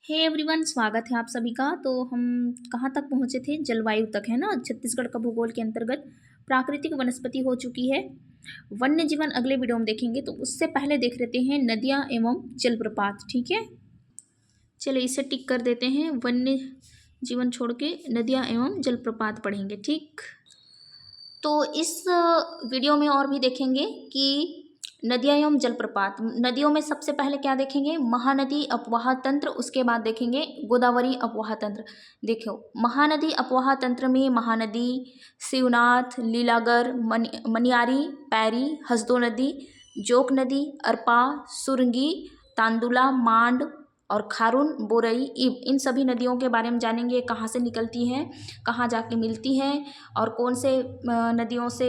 Hey everyone, स्वागत है आप सभी का। तो हम कहाँ तक पहुँचे थे? जलवायु तक, है ना। छत्तीसगढ़ का भूगोल के अंतर्गत प्राकृतिक वनस्पति हो चुकी है। वन्य जीवन अगले वीडियो में देखेंगे, तो उससे पहले देख लेते हैं नदियाँ एवं जलप्रपात। ठीक है, चलिए इसे टिक कर देते हैं। वन्य जीवन छोड़ के नदियाँ एवं जलप्रपात पढ़ेंगे। ठीक, तो इस वीडियो में और भी देखेंगे कि नदियाँ एवं जलप्रपात। नदियों में सबसे पहले क्या देखेंगे? महानदी अपवाह तंत्र, उसके बाद देखेंगे गोदावरी अपवाह तंत्र। देखो, महानदी अपवाह तंत्र में महानदी, शिवनाथ, लीलागर, मनियारी, पैरी, हसदो नदी, जोक नदी, अरपा, सुरंगी, तांदुला, मांड और खारून, बोरई, इन सभी नदियों के बारे में जानेंगे। कहाँ से निकलती हैं, कहाँ जाके मिलती हैं और कौन से नदियों से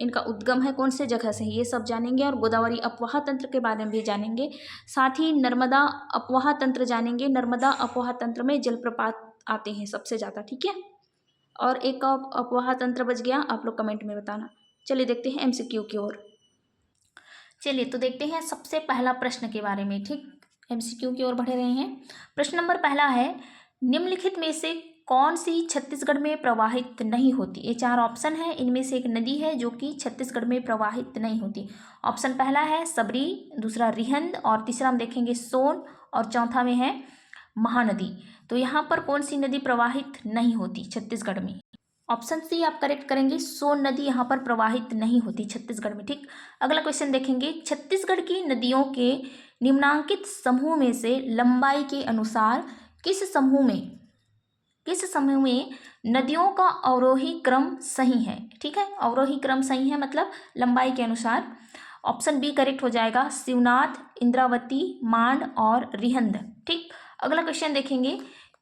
इनका उद्गम है, कौन से जगह से है, ये सब जानेंगे। और गोदावरी अपवाह तंत्र के बारे में भी जानेंगे। साथ ही नर्मदा अपवाह तंत्र जानेंगे। नर्मदा अपवाह तंत्र में जलप्रपात आते हैं सबसे ज़्यादा। ठीक है, और एक अपवाह तंत्र बच गया, आप लोग कमेंट में बताना। चलिए देखते हैं एमसीक्यू की ओर। चलिए तो देखते हैं सबसे पहला प्रश्न के बारे में। ठीक, एमसीक्यू की ओर बढ़ रहे हैं। प्रश्न नंबर पहला है, निम्नलिखित में से कौन सी छत्तीसगढ़ में प्रवाहित नहीं होती? ये चार ऑप्शन है, इनमें से एक नदी है जो कि छत्तीसगढ़ में प्रवाहित नहीं होती। ऑप्शन पहला है सबरी, दूसरा रिहंद, और तीसरा हम देखेंगे सोन, और चौथा में है महानदी। तो यहाँ पर कौन सी नदी प्रवाहित नहीं होती छत्तीसगढ़ में? ऑप्शन सी आप करेक्ट करेंगे, सोन नदी यहाँ पर प्रवाहित नहीं होती छत्तीसगढ़ में। ठीक, अगला क्वेश्चन देखेंगे, छत्तीसगढ़ की नदियों के निम्नांकित समूह में से लंबाई के अनुसार किस समूह में नदियों का अवरोही क्रम सही है? ठीक है, अवरोही क्रम सही है मतलब लंबाई के अनुसार। ऑप्शन बी करेक्ट हो जाएगा, शिवनाथ, इंद्रावती, मांड और रिहंद। ठीक, अगला क्वेश्चन देखेंगे,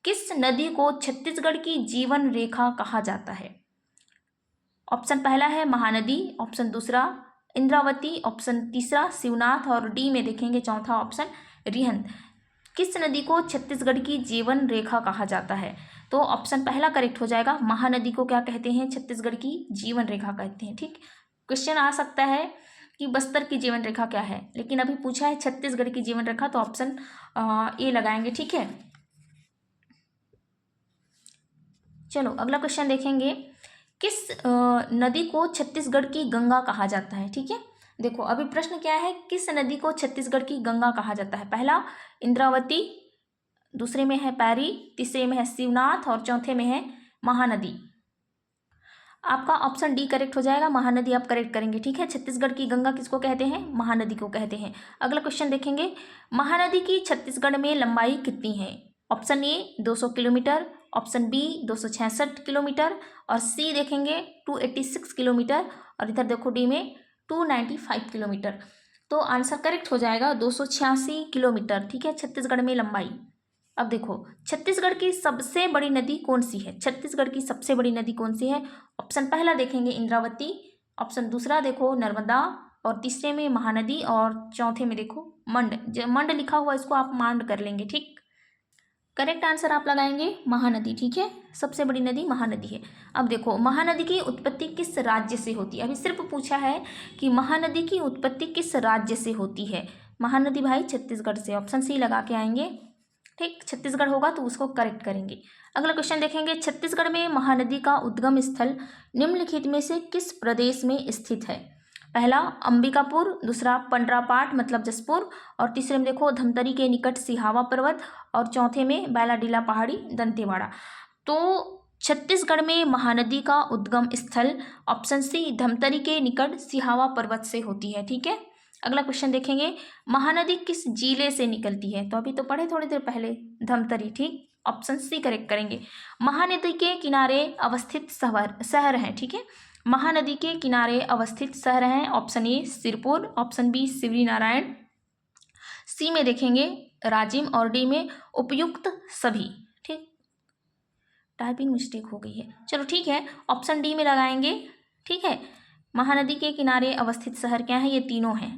किस नदी को छत्तीसगढ़ की जीवन रेखा कहा जाता है? ऑप्शन पहला है महानदी, ऑप्शन दूसरा इंद्रावती, ऑप्शन तीसरा शिवनाथ, और डी में देखेंगे चौथा ऑप्शन रिहंद। किस नदी को छत्तीसगढ़ की जीवन रेखा कहा जाता है? तो ऑप्शन पहला करेक्ट हो जाएगा, महानदी को क्या कहते हैं? छत्तीसगढ़ की जीवन रेखा कहते हैं। ठीक, क्वेश्चन आ सकता है कि बस्तर की जीवन रेखा क्या है, लेकिन अभी पूछा है छत्तीसगढ़ की जीवन रेखा, तो ऑप्शन ए लगाएंगे। ठीक है, चलो अगला क्वेश्चन देखेंगे, किस नदी को छत्तीसगढ़ की गंगा कहा जाता है? ठीक है, देखो अभी प्रश्न क्या है, किस नदी को छत्तीसगढ़ की गंगा कहा जाता है? पहला इंद्रावती, दूसरे में है पैरी, तीसरे में है शिवनाथ और चौथे में है महानदी। आपका ऑप्शन डी करेक्ट हो जाएगा, महानदी आप करेक्ट करेंगे। ठीक है, छत्तीसगढ़ की गंगा किसको कहते हैं? महानदी को कहते हैं। अगला क्वेश्चन देखेंगे, महानदी की छत्तीसगढ़ में लंबाई कितनी है? Option A 200 kilometre, option B 266 kilometre, और सी देखेंगे 286 किलोमीटर, और इधर देखो डी में 295 किलोमीटर। तो आंसर करेक्ट हो जाएगा 286 किलोमीटर। ठीक है, छत्तीसगढ़ में लंबाई। अब देखो, छत्तीसगढ़ की सबसे बड़ी नदी कौन सी है? छत्तीसगढ़ की सबसे बड़ी नदी कौन सी है? ऑप्शन पहला देखेंगे इंद्रावती, ऑप्शन दूसरा देखो नर्मदा, और तीसरे में महानदी, और चौथे में देखो मंड। मंड लिखा हुआ, इसको आप मांड कर लेंगे। ठीक, करेक्ट आंसर आप लगाएंगे महानदी। ठीक है, सबसे बड़ी नदी महानदी है। अब देखो, महानदी की उत्पत्ति किस राज्य से होती है? अभी सिर्फ पूछा है कि महानदी की उत्पत्ति किस राज्य से होती है। महानदी भाई छत्तीसगढ़ से, ऑप्शन सी लगा के आएंगे। ठीक, छत्तीसगढ़ होगा तो उसको करेक्ट करेंगे। अगला क्वेश्चन देखेंगे, छत्तीसगढ़ में महानदी का उद्गम स्थल निम्नलिखित में से किस प्रदेश में स्थित है? पहला अंबिकापुर, दूसरा पंडरापाट मतलब जसपुर, और तीसरे में देखो धमतरी के निकट सिहावा पर्वत, और चौथे में बैलाडीला पहाड़ी दंतेवाड़ा। तो छत्तीसगढ़ में महानदी का उद्गम स्थल ऑप्शन सी धमतरी के निकट सिहावा पर्वत से होती है। ठीक है, अगला क्वेश्चन देखेंगे, महानदी किस जिले से निकलती है? तो अभी तो पढ़े थोड़ी देर पहले, धमतरी। ठीक, ऑप्शन सी करेक्ट करेंगे। महानदी के किनारे अवस्थित शहर हैं। ठीक है, महानदी के किनारे अवस्थित शहर हैं, option A Sirpur, option B Shivrinarayan, C में देखेंगे राजिम, और डी में उपयुक्त सभी। ठीक, टाइपिंग मिस्टेक हो गई है, चलो ठीक है, ऑप्शन डी में लगाएंगे। ठीक है, महानदी के किनारे अवस्थित शहर क्या है? ये तीनों हैं,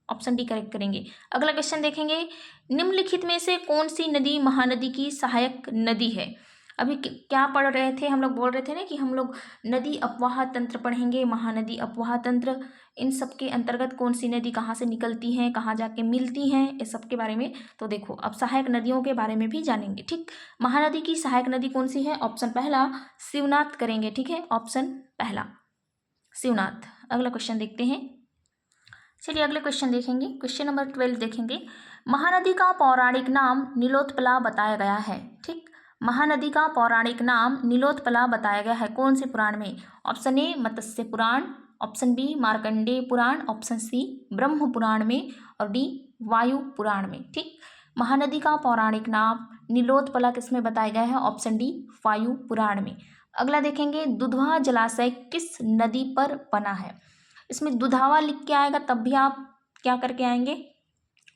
ऑप्शन डी करेक्ट करेंगे। अगला क्वेश्चन देखेंगे, निम्नलिखित में से कौन सी नदी महानदी की सहायक नदी है? अभी क्या पढ़ रहे थे हम लोग, बोल रहे थे ना कि हम लोग नदी अपवाह तंत्र पढ़ेंगे, महानदी अपवाह तंत्र, इन सब के अंतर्गत कौन सी नदी कहाँ से निकलती हैं, कहाँ जाके मिलती हैं, इस सब के बारे में। तो देखो अब सहायक नदियों के बारे में भी जानेंगे। ठीक, महानदी की सहायक नदी कौन सी है? ऑप्शन पहला शिवनाथ करेंगे। ठीक है, ऑप्शन पहला शिवनाथ। अगला क्वेश्चन देखते हैं। चलिए अगले क्वेश्चन देखेंगे, क्वेश्चन नंबर 12 देखेंगे। महानदी का पौराणिक नाम नीलोत्पला बताया गया है। ठीक, महानदी का पौराणिक नाम नीलोत्पला बताया गया है कौन से पुराण में? Option A Matsya Purana, option B Markandeya Purana, option C Brahma Purana में, और डी वायु पुराण में। ठीक, महानदी का पौराणिक नाम नीलोत्पला किस में बताया गया है? ऑप्शन डी वायु पुराण में। अगला देखेंगे, दुधवा जलाशय किस नदी पर बना है? इसमें दुधावा लिख के आएगा तब भी आप क्या करके आएंगे?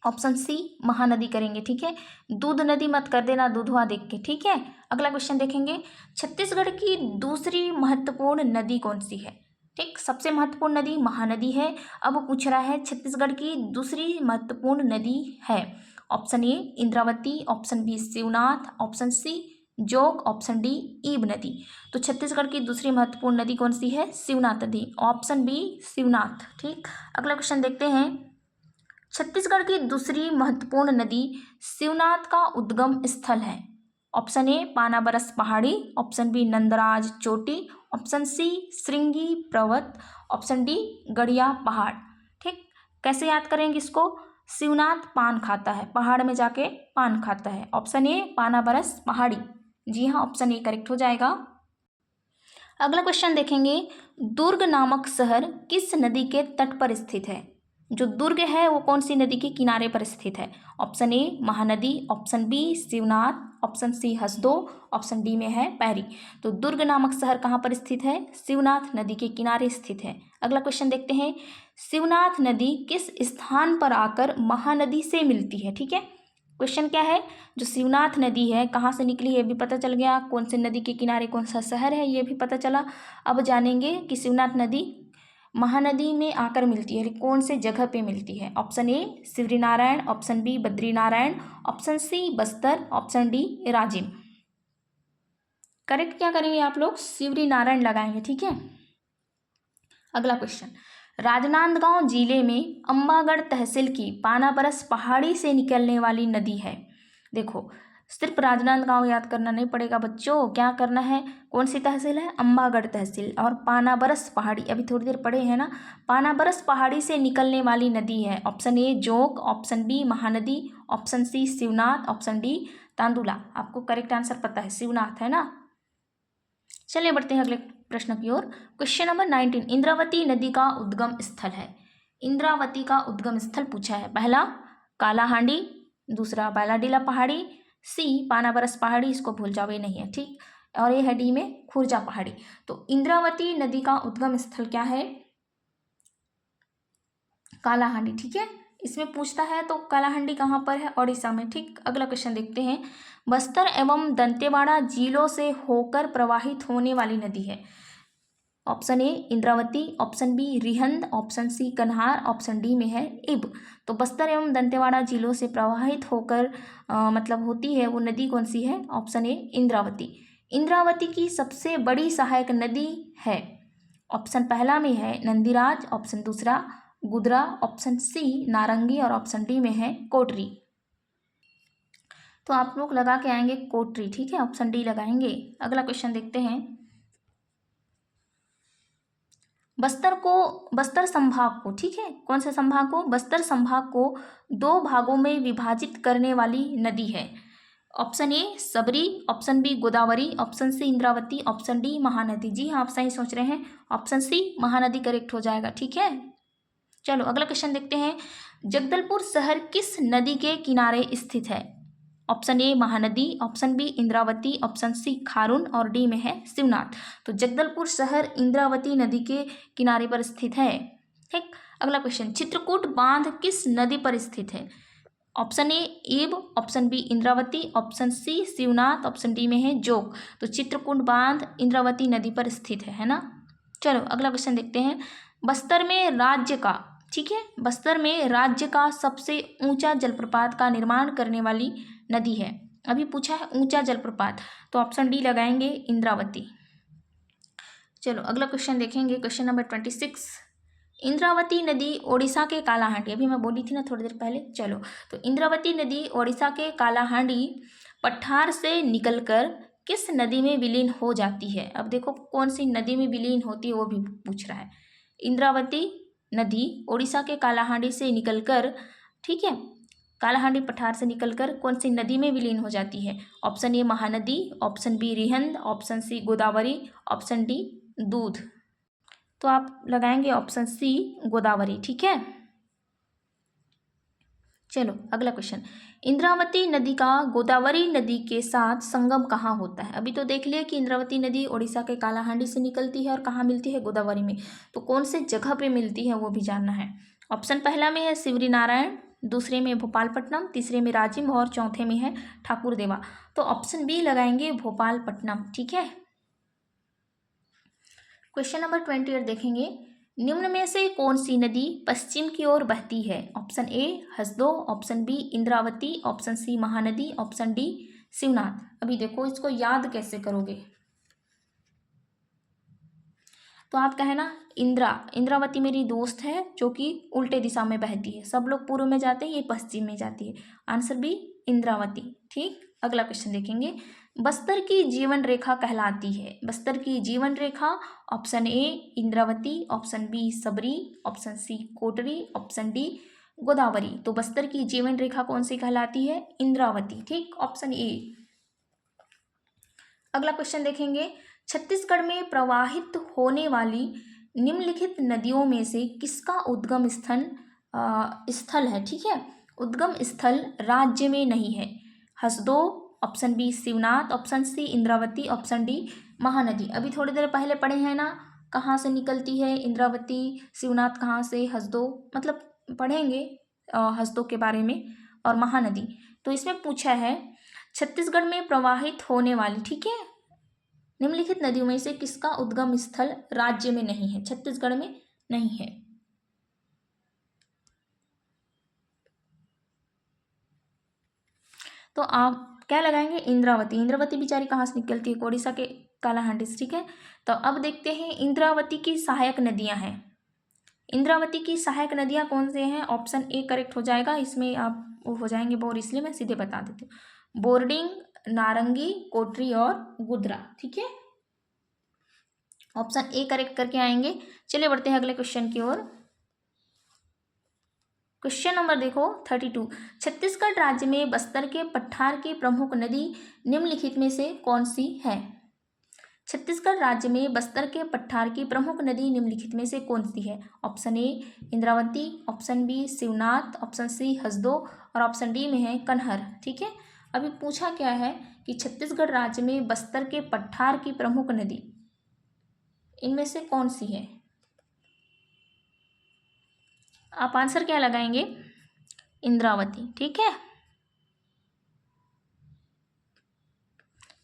ऑप्शन सी महानदी करेंगे। ठीक है, दूध नदी मत कर देना दुधवा देख के। ठीक है, अगला क्वेश्चन देखेंगे, छत्तीसगढ़ की दूसरी महत्वपूर्ण नदी कौन सी है? ठीक, सबसे महत्वपूर्ण नदी महानदी है। अब पूछ रहा है छत्तीसगढ़ की दूसरी महत्वपूर्ण नदी है। Option A Indravati, option B Shivnath, option C Jog, option D ईब नदी। तो छत्तीसगढ़ की दूसरी महत्वपूर्ण नदी कौन सी है? शिवनाथ नदी, ऑप्शन बी शिवनाथ। ठीक, अगला क्वेश्चन देखते हैं, छत्तीसगढ़ की दूसरी महत्वपूर्ण नदी शिवनाथ का उद्गम स्थल है। ऑप्शन ए पानाबरस पहाड़ी, ऑप्शन बी नंदराज चोटी, ऑप्शन सी श्रृंगी पर्वत, ऑप्शन डी गड़िया पहाड़। ठीक, कैसे याद करेंगे इसको? शिवनाथ पान खाता है, पहाड़ में जाके पान खाता है। ऑप्शन ए पानाबरस पहाड़ी, जी हाँ ऑप्शन ए करेक्ट हो जाएगा। अगला क्वेश्चन देखेंगे, दुर्ग नामक शहर किस नदी के तट पर स्थित है? जो दुर्ग है वो कौन सी नदी के किनारे पर स्थित है? Option A Mahanadi, option B Shivnath, option C Hasdo, option D में है पैरी। तो दुर्ग नामक शहर कहाँ पर स्थित है? शिवनाथ नदी के किनारे स्थित है। अगला क्वेश्चन देखते हैं, शिवनाथ नदी किस स्थान पर आकर महानदी से मिलती है? ठीक है, क्वेश्चन क्या है, जो शिवनाथ नदी है कहाँ से निकली है ये भी पता चल गया, कौन से नदी के किनारे कौन सा शहर है ये भी पता चला। अब जानेंगे कि शिवनाथ नदी महानदी में आकर मिलती है कौन से जगह पे मिलती है। Option A Shivrinarayan, option B Badrinarayan, option C Bastar, option D Rajim. Correct क्या करेंगे आप लोग? शिवरीनारायण लगाएंगे। ठीक है, अगला क्वेश्चन, राजनांदगांव जिले में अंबागढ़ तहसील की पानाबरस पहाड़ी से निकलने वाली नदी है। देखो सिर्फ राजनांदगांव याद करना नहीं पड़ेगा बच्चों, क्या करना है? कौन सी तहसील है? अंबागढ़ तहसील, और पानाबरस पहाड़ी अभी थोड़ी देर पढ़े हैं ना। पानाबरस पहाड़ी से निकलने वाली नदी है। Option A Jog, option B Mahanadi, option C Shivnath, option D Tandula. आपको करेक्ट आंसर पता है, शिवनाथ है ना। चलिए बढ़ते हैं अगले प्रश्न की ओर। क्वेश्चन नंबर 19, इंद्रावती नदी का उद्गम स्थल है। इंद्रावती का उद्गम स्थल पूछा है। पहला कालाहांडी, दूसरा बैलाडीला पहाड़ी, सी पानाबरस पहाड़ी, इसको भूल जाओ ये नहीं है। ठीक, और ये है डी में खुर्जा पहाड़ी। तो इंद्रावती नदी का उद्गम स्थल क्या है? कालाहांडी। ठीक है, इसमें पूछता है तो कालाहांडी कहाँ पर है? ओडिशा में। ठीक, अगला क्वेश्चन देखते हैं, बस्तर एवं दंतेवाड़ा जिलों से होकर प्रवाहित होने वाली नदी है। Option A Indravati, option B Rihand, option C Kanhar, option D में है इब। तो बस्तर एवं दंतेवाड़ा जिलों से प्रवाहित होकर मतलब होती है वो नदी कौन सी है? Option A Indravati. इंद्रावती की सबसे बड़ी सहायक नदी है। ऑप्शन पहला में है नंदीराज, ऑप्शन दूसरा गुदरा, ऑप्शन सी नारंगी, और ऑप्शन डी में है कोटरी। तो आप लोग लगा के आएंगे कोटरी। ठीक है, ऑप्शन डी लगाएंगे। अगला क्वेश्चन देखते हैं, बस्तर संभाग को, ठीक है कौन से संभाग को? बस्तर संभाग को दो भागों में विभाजित करने वाली नदी है। Option A Sabari, option B Godavari, option C Indravati, option D Mahanadi. जी हाँ आप सही सोच रहे हैं, ऑप्शन सी महानदी करेक्ट हो जाएगा। ठीक है, चलो अगला क्वेश्चन देखते हैं, जगदलपुर शहर किस नदी के किनारे स्थित है? Option A Mahanadi, option B Indravati, option C Kharun, और डी में है शिवनाथ। तो जगदलपुर शहर इंद्रावती नदी के किनारे पर स्थित है। ठीक, अगला क्वेश्चन, चित्रकूट बांध किस नदी पर स्थित है? Option A Ib, option B Indravati, option C Shivnath, option D में है जोग। तो चित्रकूट बांध इंद्रावती नदी पर स्थित है ना। चलो अगला क्वेश्चन देखते हैं, बस्तर में राज्य का, ठीक है बस्तर में राज्य का सबसे ऊंचा जलप्रपात का निर्माण करने वाली नदी है। अभी पूछा है ऊंचा जलप्रपात, तो ऑप्शन डी लगाएंगे इंद्रावती। चलो अगला क्वेश्चन देखेंगे, क्वेश्चन नंबर 26। इंद्रावती नदी ओडिशा के कालाहांडी, अभी मैं बोली थी ना थोड़ी देर पहले। चलो, तो इंद्रावती नदी ओडिशा के कालाहांडी पठार से निकलकर किस नदी में विलीन हो जाती है। अब देखो कौन सी नदी में विलीन होती है वो भी पूछ रहा है। इंद्रावती नदी ओडिशा के कालाहांडी से निकलकर, ठीक है, कालाहांडी पठार से निकलकर कौन सी नदी में विलीन हो जाती है। Option A Mahanadi, option B Rihand, option C Godavari, option D Doodh. तो आप लगाएंगे ऑप्शन सी गोदावरी, ठीक है। चलो अगला क्वेश्चन, इंद्रावती नदी का गोदावरी नदी के साथ संगम कहाँ होता है। अभी तो देख लिया कि इंद्रावती नदी उड़ीसा के कालाहांडी से निकलती है और कहाँ मिलती है, गोदावरी में। तो कौन से जगह पे मिलती है वो भी जानना है। ऑप्शन पहला में है शिवरी नारायण, दूसरे में भोपालपट्टनम, तीसरे में राजिम और चौथे में है ठाकुरदेवा। तो ऑप्शन बी लगाएंगे भोपालपट्टनम, ठीक है। क्वेश्चन नंबर 28 देखेंगे, निम्न में से कौन सी नदी पश्चिम की ओर बहती है। Option A Hasdeo, option B Indravati, option C Mahanadi, option D Shivnath. अभी देखो इसको याद कैसे करोगे, तो आप कहे ना इंद्रावती मेरी दोस्त है जो कि उल्टे दिशा में बहती है, सब लोग पूर्व में जाते हैं, ये पश्चिम में जाती है। आंसर बी इंद्रावती, ठीक। अगला क्वेश्चन देखेंगे, बस्तर की जीवन रेखा कहलाती है। बस्तर की जीवन रेखा, option A Indravati, option B Sabari, option C Kotri, option D Godavari. तो बस्तर की जीवन रेखा कौन सी कहलाती है, इंद्रावती, ठीक, ऑप्शन ए। अगला क्वेश्चन देखेंगे, छत्तीसगढ़ में प्रवाहित होने वाली निम्नलिखित नदियों में से किसका उद्गम स्थल है, ठीक है। उद्गम स्थल राज्य में नहीं है। Hasdo, option B Shivnath, option C Indravati, option D Mahanadi. अभी थोड़ी देर पहले पढ़े हैं ना, कहाँ से निकलती है इंद्रावती, शिवनाथ कहाँ से, हसदो, मतलब पढ़ेंगे हसदो के बारे में और महानदी। तो इसमें पूछा है छत्तीसगढ़ में प्रवाहित होने वाली, ठीक है, निम्नलिखित नदियों में से किसका उद्गम स्थल राज्य में नहीं है, छत्तीसगढ़ में नहीं है। तो आप क्या लगाएंगे, इंद्रावती। इंद्रावती बेचारी कहाँ से निकलती है, ओडिशा के कालाहांडी से, ठीक है। तो अब देखते हैं इंद्रावती की सहायक नदियां हैं। इंद्रावती की सहायक नदियां कौन से हैं, ऑप्शन ए करेक्ट हो जाएगा। इसमें आप वो हो जाएंगे बोर, इसलिए मैं सीधे बता देती हूँ, बोर्डिंग, नारंगी, कोटरी और गुदरा, ठीक है। ऑप्शन ए करेक्ट करके आएंगे। चलिए बढ़ते हैं अगले क्वेश्चन की ओर। क्वेश्चन नंबर देखो 32, छत्तीसगढ़ राज्य में बस्तर के पठार की प्रमुख नदी निम्नलिखित में से कौन सी है। छत्तीसगढ़ राज्य में बस्तर के पठार की प्रमुख नदी निम्नलिखित में से कौन सी है। Option A Indravati, option B Shivnath, option C Hasdo और ऑप्शन डी में है कन्हर, ठीक है। अभी पूछा क्या है कि छत्तीसगढ़ राज्य में बस्तर के पठार की प्रमुख नदी इनमें से कौन सी है। आप आंसर क्या लगाएंगे, इंद्रावती, ठीक है।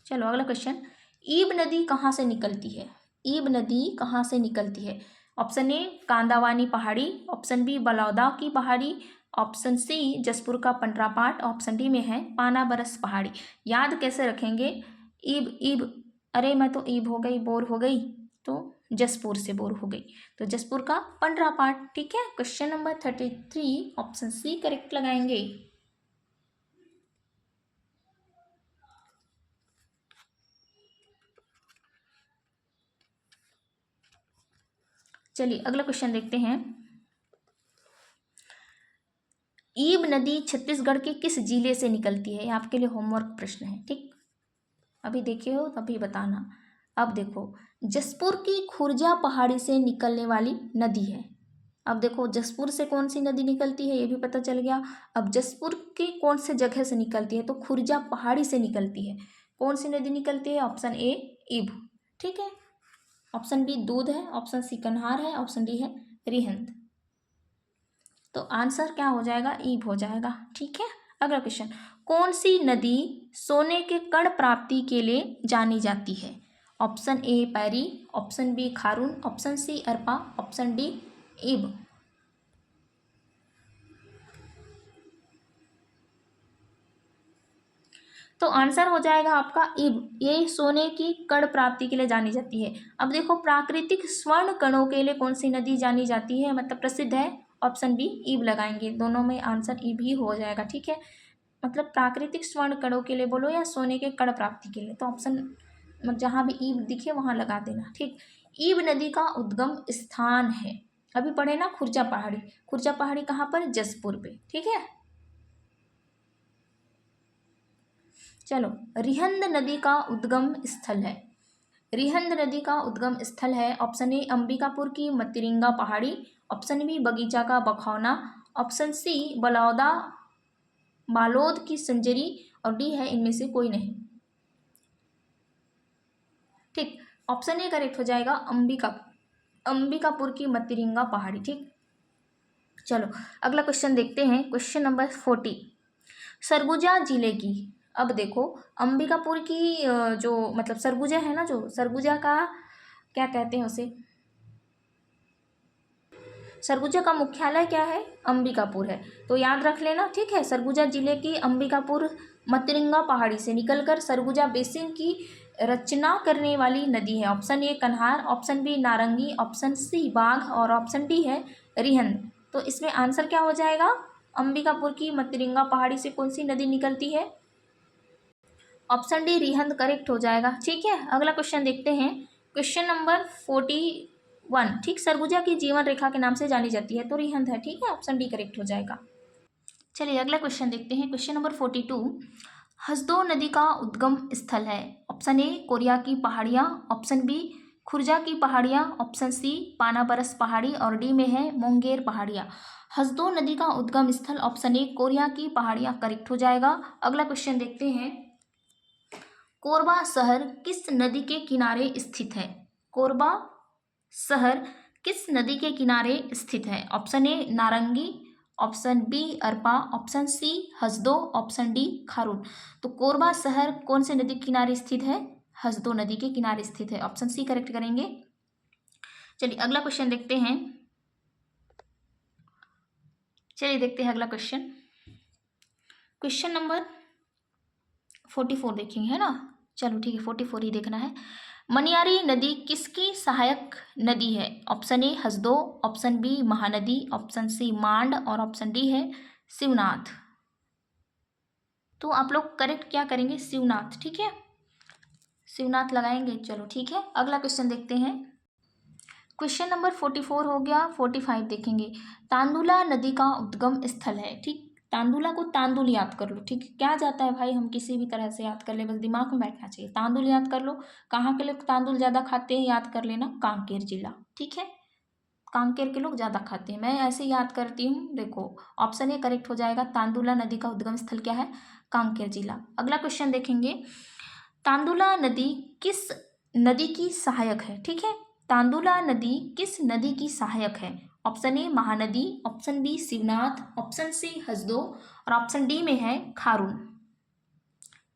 चलो अगला क्वेश्चन, ईब नदी कहाँ से निकलती है। ईब नदी कहाँ से निकलती है। ऑप्शन ए कांदावानी पहाड़ी, ऑप्शन बी बलौदा की पहाड़ी, ऑप्शन सी जसपुर का पंडरापाट, ऑप्शन डी में है पाना बरस पहाड़ी। याद कैसे रखेंगे, ईब ईब, अरे मैं तो ईब हो गई, बोर हो गई, तो जसपुर से बोर हो गई, तो जसपुर का पंडरापाट, ठीक है। Question number 33 option C correct लगाएंगे। चलिए अगला क्वेश्चन देखते हैं, ईब नदी छत्तीसगढ़ के किस जिले से निकलती है। ये आपके लिए होमवर्क प्रश्न है, ठीक। अभी देखे हो तभी बताना। अब देखो जसपुर की खुर्जा पहाड़ी से निकलने वाली नदी है। अब देखो जसपुर से कौन सी नदी निकलती है ये भी पता चल गया। अब जसपुर की कौन से जगह से निकलती है, तो खुर्जा पहाड़ी से निकलती है। कौन सी नदी निकलती है, ऑप्शन ए ईब, ठीक है। ऑप्शन बी दूध है, ऑप्शन सी कन्हार है, ऑप्शन डी है रिहंद। तो आंसर क्या हो जाएगा, ईब हो जाएगा, ठीक है। अगला क्वेश्चन, कौन सी नदी सोने के कण प्राप्ति के लिए जानी जाती है। Option A Pairi, option B Kharun, option C Arpa, option D Ib. तो आंसर हो जाएगा आपका ईब। ये सोने की कण प्राप्ति के लिए जानी जाती है। अब देखो प्राकृतिक स्वर्ण कणों के लिए कौन सी नदी जानी जाती है, मतलब प्रसिद्ध है? ऑप्शन बी ईब लगाएंगे, दोनों में आंसर ईब ही हो जाएगा। ठीक है, मतलब प्राकृतिक स्वर्ण कणों के लिए बोलो या सोने के कण प्राप्ति के लिए, तो ऑप्शन जहाँ भी ईब दिखे वहाँ लगा देना। ठीक, ईब नदी का उद्गम स्थान है, अभी पढ़े ना, खुर्जा पहाड़ी। खुर्जा पहाड़ी कहाँ पर? जसपुर पे। ठीक है, चलो रिहंद नदी का उद्गम स्थल है। रिहंद नदी का उद्गम स्थल है, ऑप्शन ए अंबिकापुर की मतिरिंगा पहाड़ी, ऑप्शन बी बगीचा का बखौना, ऑप्शन सी बलौदा बालोद की संजरी, और डी है इनमें से कोई नहीं। ठीक, ऑप्शन ए करेक्ट हो जाएगा अंबिकापुर की मतिरिंगा पहाड़ी। ठीक, चलो अगला क्वेश्चन देखते हैं, क्वेश्चन नंबर 40। सरगुजा जिले की, अब देखो अंबिकापुर की जो मतलब सरगुजा है ना, जो सरगुजा का क्या कहते हैं उसे, सरगुजा का मुख्यालय क्या है? अंबिकापुर है, तो याद रख लेना। ठीक है, सरगुजा जिले की अंबिकापुर मतिरिंगा पहाड़ी से निकलकर सरगुजा बेसिन की रचना करने वाली नदी है। ऑप्शन ए कन्हार, ऑप्शन बी नारंगी, ऑप्शन सी बाघ, और ऑप्शन डी है रिहंद। तो इसमें आंसर क्या हो जाएगा? अंबिकापुर की मतिरिंगा पहाड़ी से कौन सी नदी निकलती है? ऑप्शन डी रिहंद करेक्ट हो जाएगा। ठीक है, अगला क्वेश्चन देखते हैं, क्वेश्चन नंबर 41। ठीक, सरगुजा की जीवन रेखा के नाम से जानी जाती है, तो रिहंद है। ठीक है, ऑप्शन डी करेक्ट हो जाएगा। चलिए अगला क्वेश्चन देखते हैं, क्वेश्चन नंबर 42। हसदो नदी का उद्गम स्थल है, ऑप्शन ए कोरिया की पहाड़ियाँ, ऑप्शन बी खुर्जा की पहाड़ियाँ, ऑप्शन सी पानाबरस पहाड़ी, और डी में है मुंगेर पहाड़ियाँ। हसदो नदी का उद्गम स्थल ऑप्शन ए कोरिया की पहाड़ियाँ करेक्ट हो जाएगा। अगला क्वेश्चन देखते हैं, कोरबा शहर किस नदी के किनारे स्थित है? कोरबा शहर किस नदी के किनारे स्थित है? Option A Narangi, option B Arpa, option C Hasdo, option D Kharun. तो कोरबा शहर कौन से नदी के किनारे स्थित है? हसदो नदी के किनारे स्थित है, ऑप्शन सी करेक्ट करेंगे। चलिए अगला क्वेश्चन देखते हैं, अगला क्वेश्चन, क्वेश्चन नंबर 44 देखेंगे, है ना? चलो ठीक है, 44 ही देखना है। मनियारी नदी किसकी सहायक नदी है? Option A Hasdeo, option B Mahanadi, option C Mand, और ऑप्शन डी है शिवनाथ। तो आप लोग करेक्ट क्या करेंगे? शिवनाथ। ठीक है, शिवनाथ लगाएंगे। चलो ठीक है, अगला क्वेश्चन देखते हैं, क्वेश्चन नंबर 44 हो गया। 45 देखेंगे, तांदुला नदी का उद्गम स्थल है। ठीक, तांदुला को तांदुल याद कर लो। ठीक है, क्या जाता है भाई, हम किसी भी तरह से याद कर ले, बस दिमाग में बैठना चाहिए। तांदुल याद कर लो, कहाँ के लोग तांदुल ज़्यादा खाते हैं याद कर लेना, कांकेर जिला। ठीक है, कांकेर के लोग ज़्यादा खाते हैं, मैं ऐसे याद करती हूँ। देखो ऑप्शन ए करेक्ट हो जाएगा, तांदुला नदी का उद्गम स्थल क्या है? कांकेर जिला। अगला क्वेश्चन देखेंगे, तांदुला नदी किस नदी की सहायक है? ठीक है, तांदुला नदी किस नदी की सहायक है? Option A Mahanadi, option B Shivnath, option C Hasdo, और ऑप्शन डी में है खारून।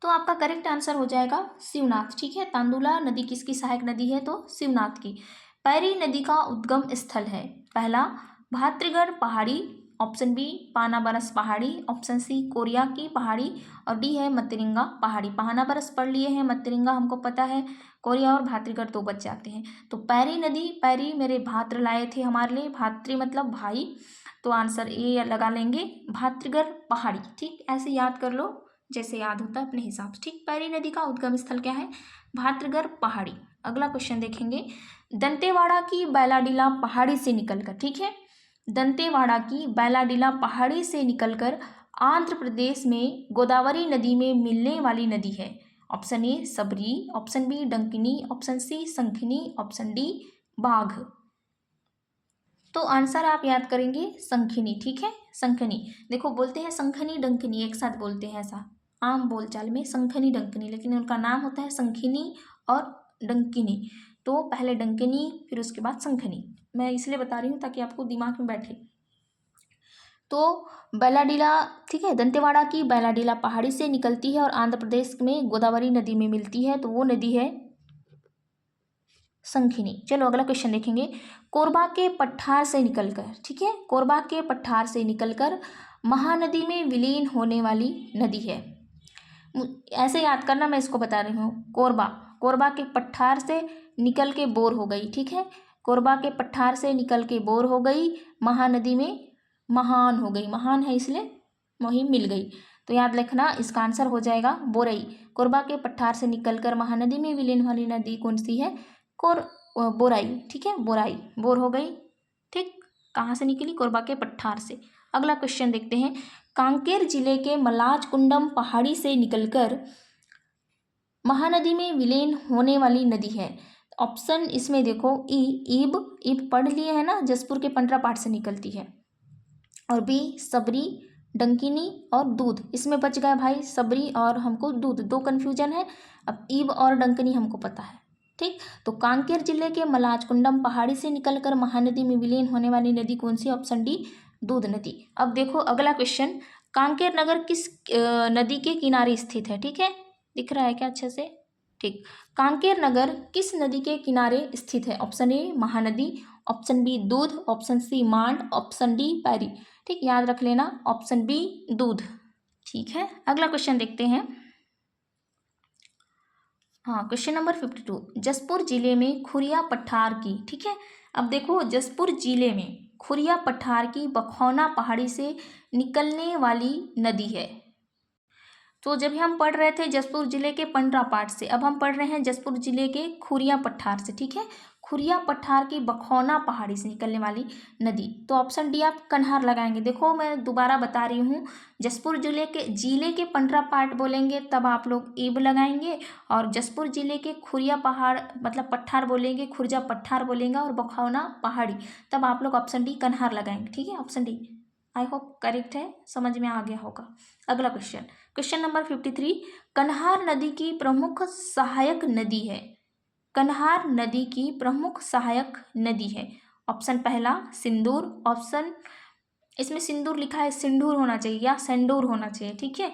तो आपका करेक्ट आंसर हो जाएगा शिवनाथ। ठीक है, तांदुला नदी किसकी सहायक नदी है? तो शिवनाथ की। पैरी नदी का उद्गम स्थल है, पहला भात्रिगढ़ पहाड़ी, ऑप्शन बी पानाबरस पहाड़ी, ऑप्शन सी कोरिया की पहाड़ी, और डी है मतिरिंगा पहाड़ी। पानाबरस पढ़ लिए हैं, मतिरिंगा हमको पता है, कोरिया और भात्रिगढ़ तो बच जाते हैं। तो पैरी नदी, पैरी मेरे भात्र लाए थे हमारे लिए, भात्री मतलब भाई, तो आंसर ए लगा लेंगे, भात्रिगढ़ पहाड़ी। ठीक, ऐसे याद कर लो जैसे याद होता है अपने हिसाब से। ठीक, पैरी नदी का उद्गम स्थल क्या है? भात्रिगढ़ पहाड़ी। अगला क्वेश्चन देखेंगे, दंतेवाड़ा की बैलाडीला पहाड़ी से निकलकर, ठीक है, दंतेवाड़ा की बैलाडीला पहाड़ी से निकलकर आंध्र प्रदेश में गोदावरी नदी में मिलने वाली नदी है। Option A Sabari, option B Dankini, option C Shankhini, option D Bagh. तो आंसर आप याद करेंगे संखिनी। ठीक है, संखिनी। देखो बोलते हैं संखनी डंकिनी, एक साथ बोलते हैं, ऐसा आम बोलचाल में संखनी डंकिनी, लेकिन उनका नाम होता है संखिनी और डंकिनी। तो पहले डंकिनी फिर उसके बाद संखनी, मैं इसलिए बता रही हूँ ताकि आपको दिमाग में बैठे। तो बैलाडीला, ठीक है, दंतेवाड़ा की बैलाडीला पहाड़ी से निकलती है और आंध्र प्रदेश में गोदावरी नदी में मिलती है, तो वो नदी है संखिनी। चलो अगला क्वेश्चन देखेंगे, कोरबा के पठार से निकलकर, ठीक है, कोरबा के पठार से निकलकर महानदी में विलीन होने वाली नदी है। ऐसे याद करना, मैं इसको बता रही हूँ। कोरबा, कोरबा के पठार से निकल के बोर हो गई, ठीक है। कोरबा के पठार से निकल के बोर हो गई, महानदी में महान हो गई, महान है इसलिए वही मिल गई। तो याद रखना, इसका आंसर हो जाएगा बोरई। कोरबा के पठार से निकलकर महानदी में विलीन वाली नदी कौन सी है? बोराई, ठीक है, बोराई, बोर हो गई, ठीक। कहाँ से निकली? कोरबा के पठार से। अगला क्वेश्चन देखते हैं। कांकेर जिले के मलाज कुंडम पहाड़ी से निकलकर महानदी में विलीन होने वाली नदी है। ऑप्शन इसमें देखो, ईब, ईब पढ़ लिए है ना, जसपुर के पंडरा पाठ से निकलती है। और बी सबरी, डंकिनी और दूध। इसमें बच गया भाई सबरी और हमको दूध, दो कन्फ्यूजन है। अब ईब और डंकिनी हमको पता है, ठीक। तो कांकेर जिले के मलाजकुंडम पहाड़ी से निकलकर महानदी में विलीन होने वाली नदी कौन सी? ऑप्शन डी दूध नदी। अब देखो अगला क्वेश्चन, कांकेर नगर किस नदी के किनारे स्थित है? ठीक है, दिख रहा है क्या अच्छे से? ठीक। कांकेर नगर किस नदी के किनारे स्थित है? Option A Mahanadi, option B Doodh, option C Mand, option D Pairi. ठीक, याद रख लेना, ऑप्शन बी दूध। ठीक है, अगला क्वेश्चन देखते हैं। हाँ, क्वेश्चन नंबर 52, जसपुर जिले में खुरिया पठार की, ठीक है। अब देखो, जसपुर जिले में खुरिया पठार की बखौना पहाड़ी से निकलने वाली नदी है। तो जब हम पढ़ रहे थे जसपुर जिले के पंडरा पाठ से, अब हम पढ़ रहे हैं जसपुर जिले के खुरिया पठार से, ठीक है। खुरिया पठार की बखौना पहाड़ी से निकलने वाली नदी, तो ऑप्शन डी आप कन्हार लगाएंगे। देखो मैं दोबारा बता रही हूँ, जसपुर जिले के पंडरा पाठ बोलेंगे तब आप लोग ईब लगाएंगे, और जसपुर जिले के खुरिया पहाड़ मतलब पठार बोलेंगे, खुर्जा पठार बोलेंगे, और बखौना पहाड़ी तब आप लोग ऑप्शन डी कन्हार लगाएंगे, ठीक है। Option D I hope correct है, समझ में आ गया होगा। अगला क्वेश्चन, क्वेश्चन नंबर 53, कन्हार नदी की प्रमुख सहायक नदी है। कन्हार नदी की प्रमुख सहायक नदी है। ऑप्शन पहला सिंदूर, ऑप्शन इसमें सिंदूर लिखा है, सिंदूर होना चाहिए या सेंदूर होना चाहिए, ठीक है।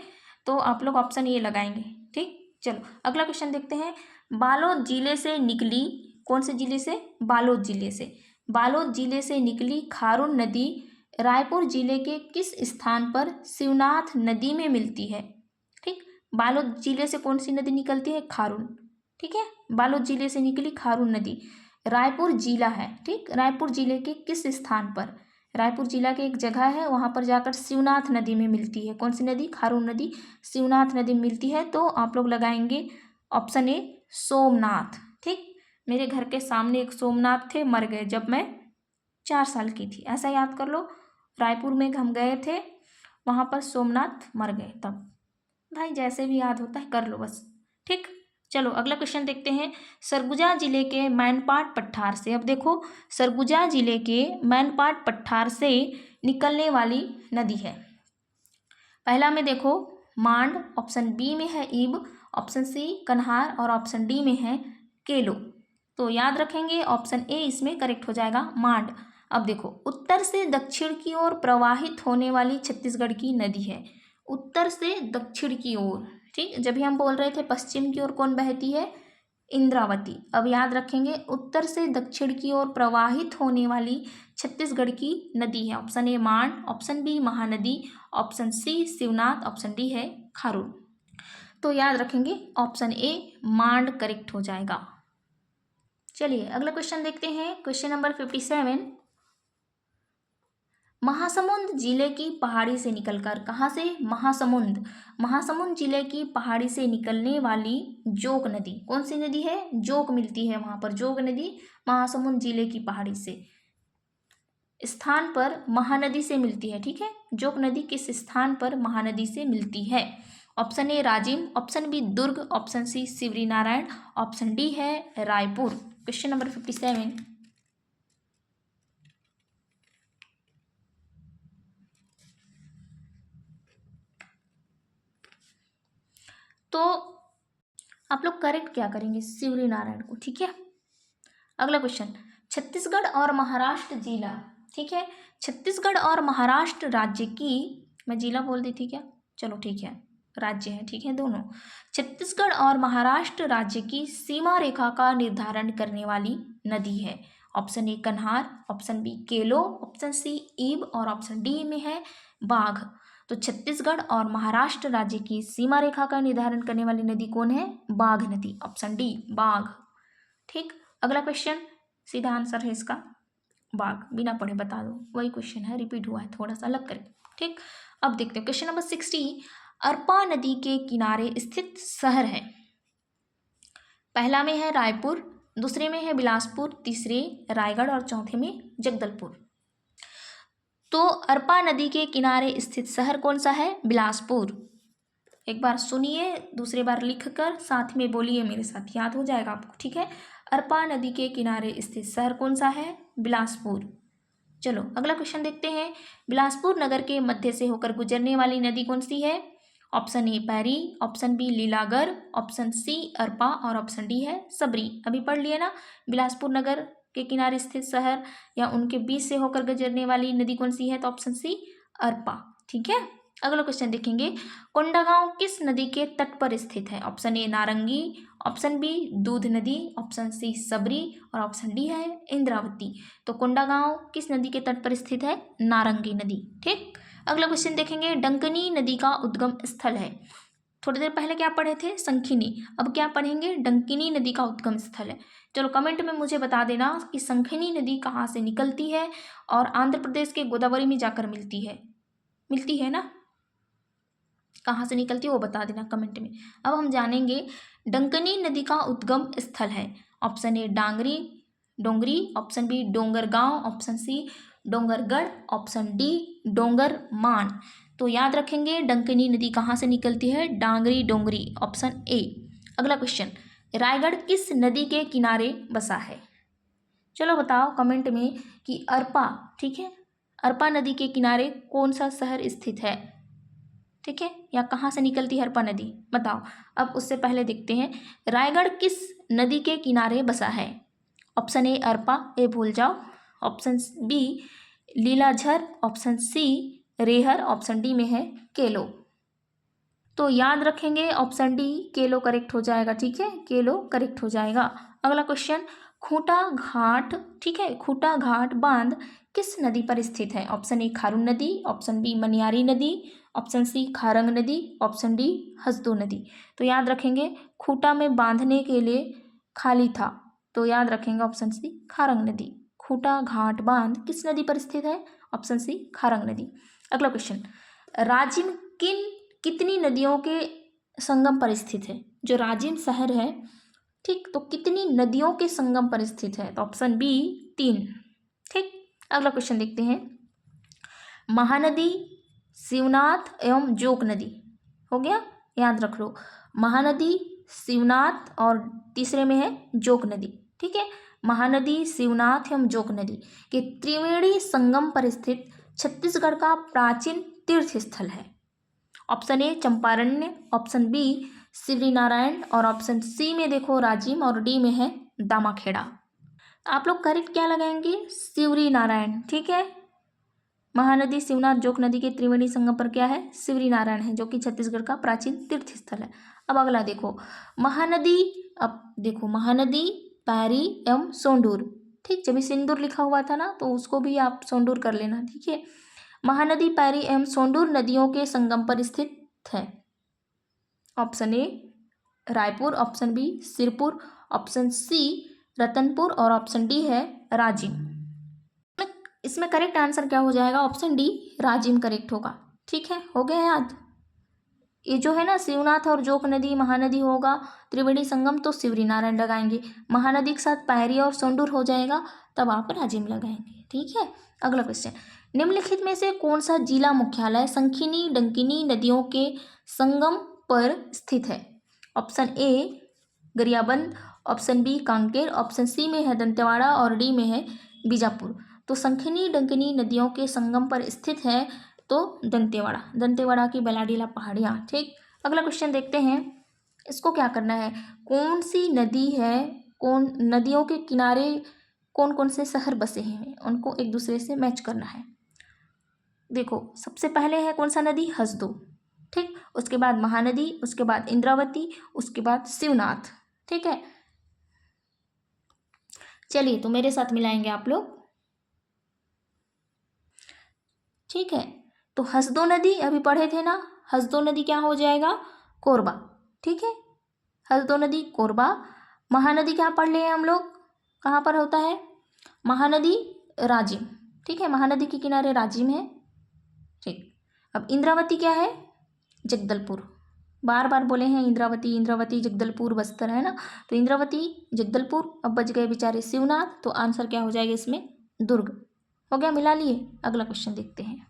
तो आप लोग ऑप्शन ये लगाएंगे, ठीक। चलो अगला क्वेश्चन देखते हैं। बालोद जिले से निकली, कौन से जिले से? बालोद जिले से। बालोद जिले से निकली खारून नदी रायपुर जिले के किस स्थान पर शिवनाथ नदी में मिलती है? ठीक, बालोद जिले से कौन सी नदी निकलती है? खारून, ठीक है। बालोद जिले से निकली खारून नदी, रायपुर जिला है, ठीक। रायपुर जिले के किस स्थान पर? रायपुर जिला के एक जगह है, वहाँ पर जाकर शिवनाथ नदी में मिलती है। कौन सी नदी? खारून नदी शिवनाथ नदी में मिलती है। तो आप लोग लगाएंगे ऑप्शन ए सोमनाथ, ठीक। मेरे घर के सामने एक सोमनाथ थे, मर गए जब मैं 4 साल की थी, ऐसा याद कर लो। रायपुर में हम गए थे, वहाँ पर सोमनाथ मर गए तब। भाई जैसे भी याद होता है कर लो बस, ठीक। चलो अगला क्वेश्चन देखते हैं। सरगुजा जिले के मैनपाट पठार से, अब देखो सरगुजा जिले के मैनपाट पठार से निकलने वाली नदी है। पहला में देखो मांड, ऑप्शन बी में है ईब, ऑप्शन सी कन्हार और ऑप्शन डी में है केलो। तो याद रखेंगे ऑप्शन ए इसमें करेक्ट हो जाएगा, मांड। अब देखो उत्तर से दक्षिण की ओर प्रवाहित होने वाली छत्तीसगढ़ की नदी है। उत्तर से दक्षिण की ओर, ठीक। जब भी हम बोल रहे थे पश्चिम की ओर कौन बहती है? इंद्रावती। अब याद रखेंगे उत्तर से दक्षिण की ओर प्रवाहित होने वाली छत्तीसगढ़ की नदी है। Option A Mand, option B Mahanadi, option C Shivnath, option D है खारून। तो याद रखेंगे ऑप्शन ए मांड करेक्ट हो जाएगा। चलिए अगला क्वेश्चन देखते हैं। क्वेश्चन नंबर 57, महासमुंद जिले की पहाड़ी से निकलकर, कहाँ से? महासमुंद, महासमुंद जिले की पहाड़ी से निकलने वाली जोग नदी, कौन सी नदी है? जोग मिलती है वहाँ पर, जोग नदी महासमुंद जिले की पहाड़ी से स्थान पर महानदी से मिलती है, ठीक है। जोग नदी किस स्थान पर महानदी से मिलती है? Option A Rajim, option B Durg, option C Shivri Narayan, option D है रायपुर। क्वेश्चन नंबर 57, तो आप लोग करेक्ट क्या करेंगे? शिवरी नारायण को, ठीक है। अगला क्वेश्चन, छत्तीसगढ़ और महाराष्ट्र जिला, ठीक है। छत्तीसगढ़ और महाराष्ट्र राज्य की, मैं जिला बोल दी थी क्या? चलो ठीक है, राज्य है, ठीक है दोनों। छत्तीसगढ़ और महाराष्ट्र राज्य की सीमा रेखा का निर्धारण करने वाली नदी है। ऑप्शन ए कन्हार, ऑप्शन बी केलो, ऑप्शन सी ईब और ऑप्शन डी में है बाघ। तो छत्तीसगढ़ और महाराष्ट्र राज्य की सीमा रेखा का निर्धारण करने वाली नदी कौन है? बाघ नदी, ऑप्शन डी बाघ। ठीक, अगला क्वेश्चन, सीधा आंसर है इसका बाघ, बिना पढ़े बता दो, वही क्वेश्चन है, रिपीट हुआ है, थोड़ा सा अलग करके। ठीक, अब देखते हैं क्वेश्चन नंबर 60। अरपा नदी के किनारे स्थित शहर है। पहला में है रायपुर, दूसरे में है बिलासपुर, तीसरे रायगढ़ और चौथे में जगदलपुर। तो अरपा नदी के किनारे स्थित शहर कौन सा है? बिलासपुर। एक बार सुनिए, दूसरी बार लिखकर साथ में बोलिए मेरे साथ, याद हो जाएगा आपको। ठीक है, अरपा नदी के किनारे स्थित शहर कौन सा है? बिलासपुर। चलो अगला क्वेश्चन देखते हैं। बिलासपुर नगर के मध्य से होकर गुजरने वाली नदी कौन सी है? Option A Pairi, option B Leelagar, option C Arpa और ऑप्शन डी है सबरी। अभी पढ़ लिए ना, बिलासपुर नगर के किनारे स्थित शहर या उनके बीच से होकर गुजरने वाली नदी कौन सी है? तो ऑप्शन सी अरपा। ठीक है, अगला क्वेश्चन देखेंगे। कोंडागांव किस नदी के तट पर स्थित है? Option A Narangi, option B दूध नदी, ऑप्शन सी सबरी और ऑप्शन डी है इंद्रावती। तो कोंडागांव किस नदी के तट पर स्थित है? नारंगी नदी। ठीक, अगला क्वेश्चन देखेंगे। डंकनी नदी का उद्गम स्थल है। थोड़ी देर पहले क्या पढ़े थे? संखिनी, अब क्या पढ़ेंगे? डंकिनी नदी का उद्गम स्थल है। चलो कमेंट में मुझे बता देना कि संखिनी नदी कहाँ से निकलती है और आंध्र प्रदेश के गोदावरी में जाकर मिलती है ना, कहाँ से निकलती है वो बता देना कमेंट में। अब हम जानेंगे डंकनी नदी का उद्गम स्थल है। Option A Dongri, option B Dongargaon, option C Dongargarh, option D Dongarman. तो याद रखेंगे डंकनी नदी कहाँ से निकलती है? Dangri Dongri, option A. अगला क्वेश्चन, रायगढ़ किस नदी के किनारे बसा है? चलो बताओ कमेंट में कि अरपा, ठीक है, अरपा नदी के किनारे कौन सा शहर स्थित है? ठीक है, या कहाँ से निकलती है अरपा नदी, बताओ। अब उससे पहले देखते हैं रायगढ़ किस नदी के किनारे बसा है। ऑप्शन ए अरपा, ए भूल जाओ, option B Leelajhar, option C Rehar, option D में है केलो। तो याद रखेंगे ऑप्शन डी केलो करेक्ट हो जाएगा। ठीक है, केलो करेक्ट हो जाएगा। अगला क्वेश्चन, खूंटा घाट, ठीक है, खूंटा घाट बांध किस नदी पर स्थित है? ऑप्शन ए खारून नदी, ऑप्शन बी मनियारी नदी, ऑप्शन सी खारंग नदी, ऑप्शन डी हसदो नदी। तो याद रखेंगे खूंटा में बांधने के लिए खाली था, तो याद रखेंगे ऑप्शन सी खारंग नदी। खूंटा घाट बांध किस नदी पर स्थित है? ऑप्शन सी खारंग नदी। अगला क्वेश्चन, राजिम कितनी नदियों के संगम पर स्थित है? जो राजिम शहर है, ठीक, तो कितनी नदियों के संगम पर स्थित है? तो ऑप्शन बी 3। ठीक, अगला क्वेश्चन देखते हैं। महानदी, शिवनाथ एवं जोक नदी, हो गया, याद रख लो, महानदी, शिवनाथ और तीसरे में है जोक नदी। ठीक है, महानदी, शिवनाथ एवं जोक नदी के त्रिवेणी संगम पर स्थित छत्तीसगढ़ का प्राचीन तीर्थ स्थल है। Option A Champaranya, option B Shivrinarayan और ऑप्शन सी में देखो राजिम और डी में है दामाखेड़ा। आप लोग करेक्ट क्या लगाएंगे? शिवरीनारायण। ठीक है, महानदी, शिवनाथ, जोक नदी के त्रिवेणी संगम पर क्या है? शिवरीनारायण है, जो कि छत्तीसगढ़ का प्राचीन तीर्थ स्थल है। अब अगला देखो महानदी, अब देखो महानदी, पैरी एवं सोंडूर। ठीक, जब सिंदूर लिखा हुआ था ना, तो उसको भी आप सोंडूर कर लेना। ठीक है, महानदी, पैरी एवं सोंडूर नदियों के संगम पर स्थित है। Option A Raipur, option B Sirpur, option C Ratanpur और ऑप्शन डी है राजिम। इसमें करेक्ट आंसर क्या हो जाएगा? ऑप्शन डी राजिम करेक्ट होगा। ठीक है, हो गया याद। ये जो है ना शिवनाथ और जोक नदी, महानदी होगा त्रिवेणी संगम, तो शिवरीनारायण लगाएंगे। महानदी के साथ पैरी और सोंडूर हो जाएगा, तब आप राजिम लगाएंगे। ठीक है, अगला क्वेश्चन, निम्नलिखित में से कौन सा जिला मुख्यालय संखिनी डंकिनी नदियों के संगम पर स्थित है? Option A Gariaband, option B Kanker, option C में है दंतेवाड़ा और डी में है बीजापुर। तो संखिनी डंकिनी नदियों के संगम पर स्थित है तो दंतेवाड़ा की बलाडीला पहाड़ियाँ। ठीक, अगला क्वेश्चन देखते हैं, इसको क्या करना है, कौन सी नदी है, कौन नदियों के किनारे कौन कौन से शहर बसे हैं, उनको एक दूसरे से मैच करना है। देखो सबसे पहले है कौन सा नदी? हसदो। ठीक, उसके बाद महानदी, उसके बाद इंद्रावती, उसके बाद शिवनाथ। ठीक है, चलिए तो मेरे साथ मिलाएंगे आप लोग। ठीक है, तो हसदो नदी अभी पढ़े थे ना, हसदो नदी क्या हो जाएगा, कोरबा। ठीक है, हसदो नदी कोरबा। महानदी क्या पढ़ लिए हम लोग, कहाँ पर होता है, महानदी राजिम। ठीक है, महानदी के किनारे राजिम है। ठीक, अब इंद्रावती क्या है, जगदलपुर। बार बार बोले हैं इंद्रावती, इंद्रावती जगदलपुर बस्तर है ना, तो इंद्रावती जगदलपुर। अब बच गए बेचारे शिवनाथ, तो आंसर क्या हो जाएगा इसमें, दुर्ग। हो गया, मिला लिए। अगला क्वेश्चन देखते हैं।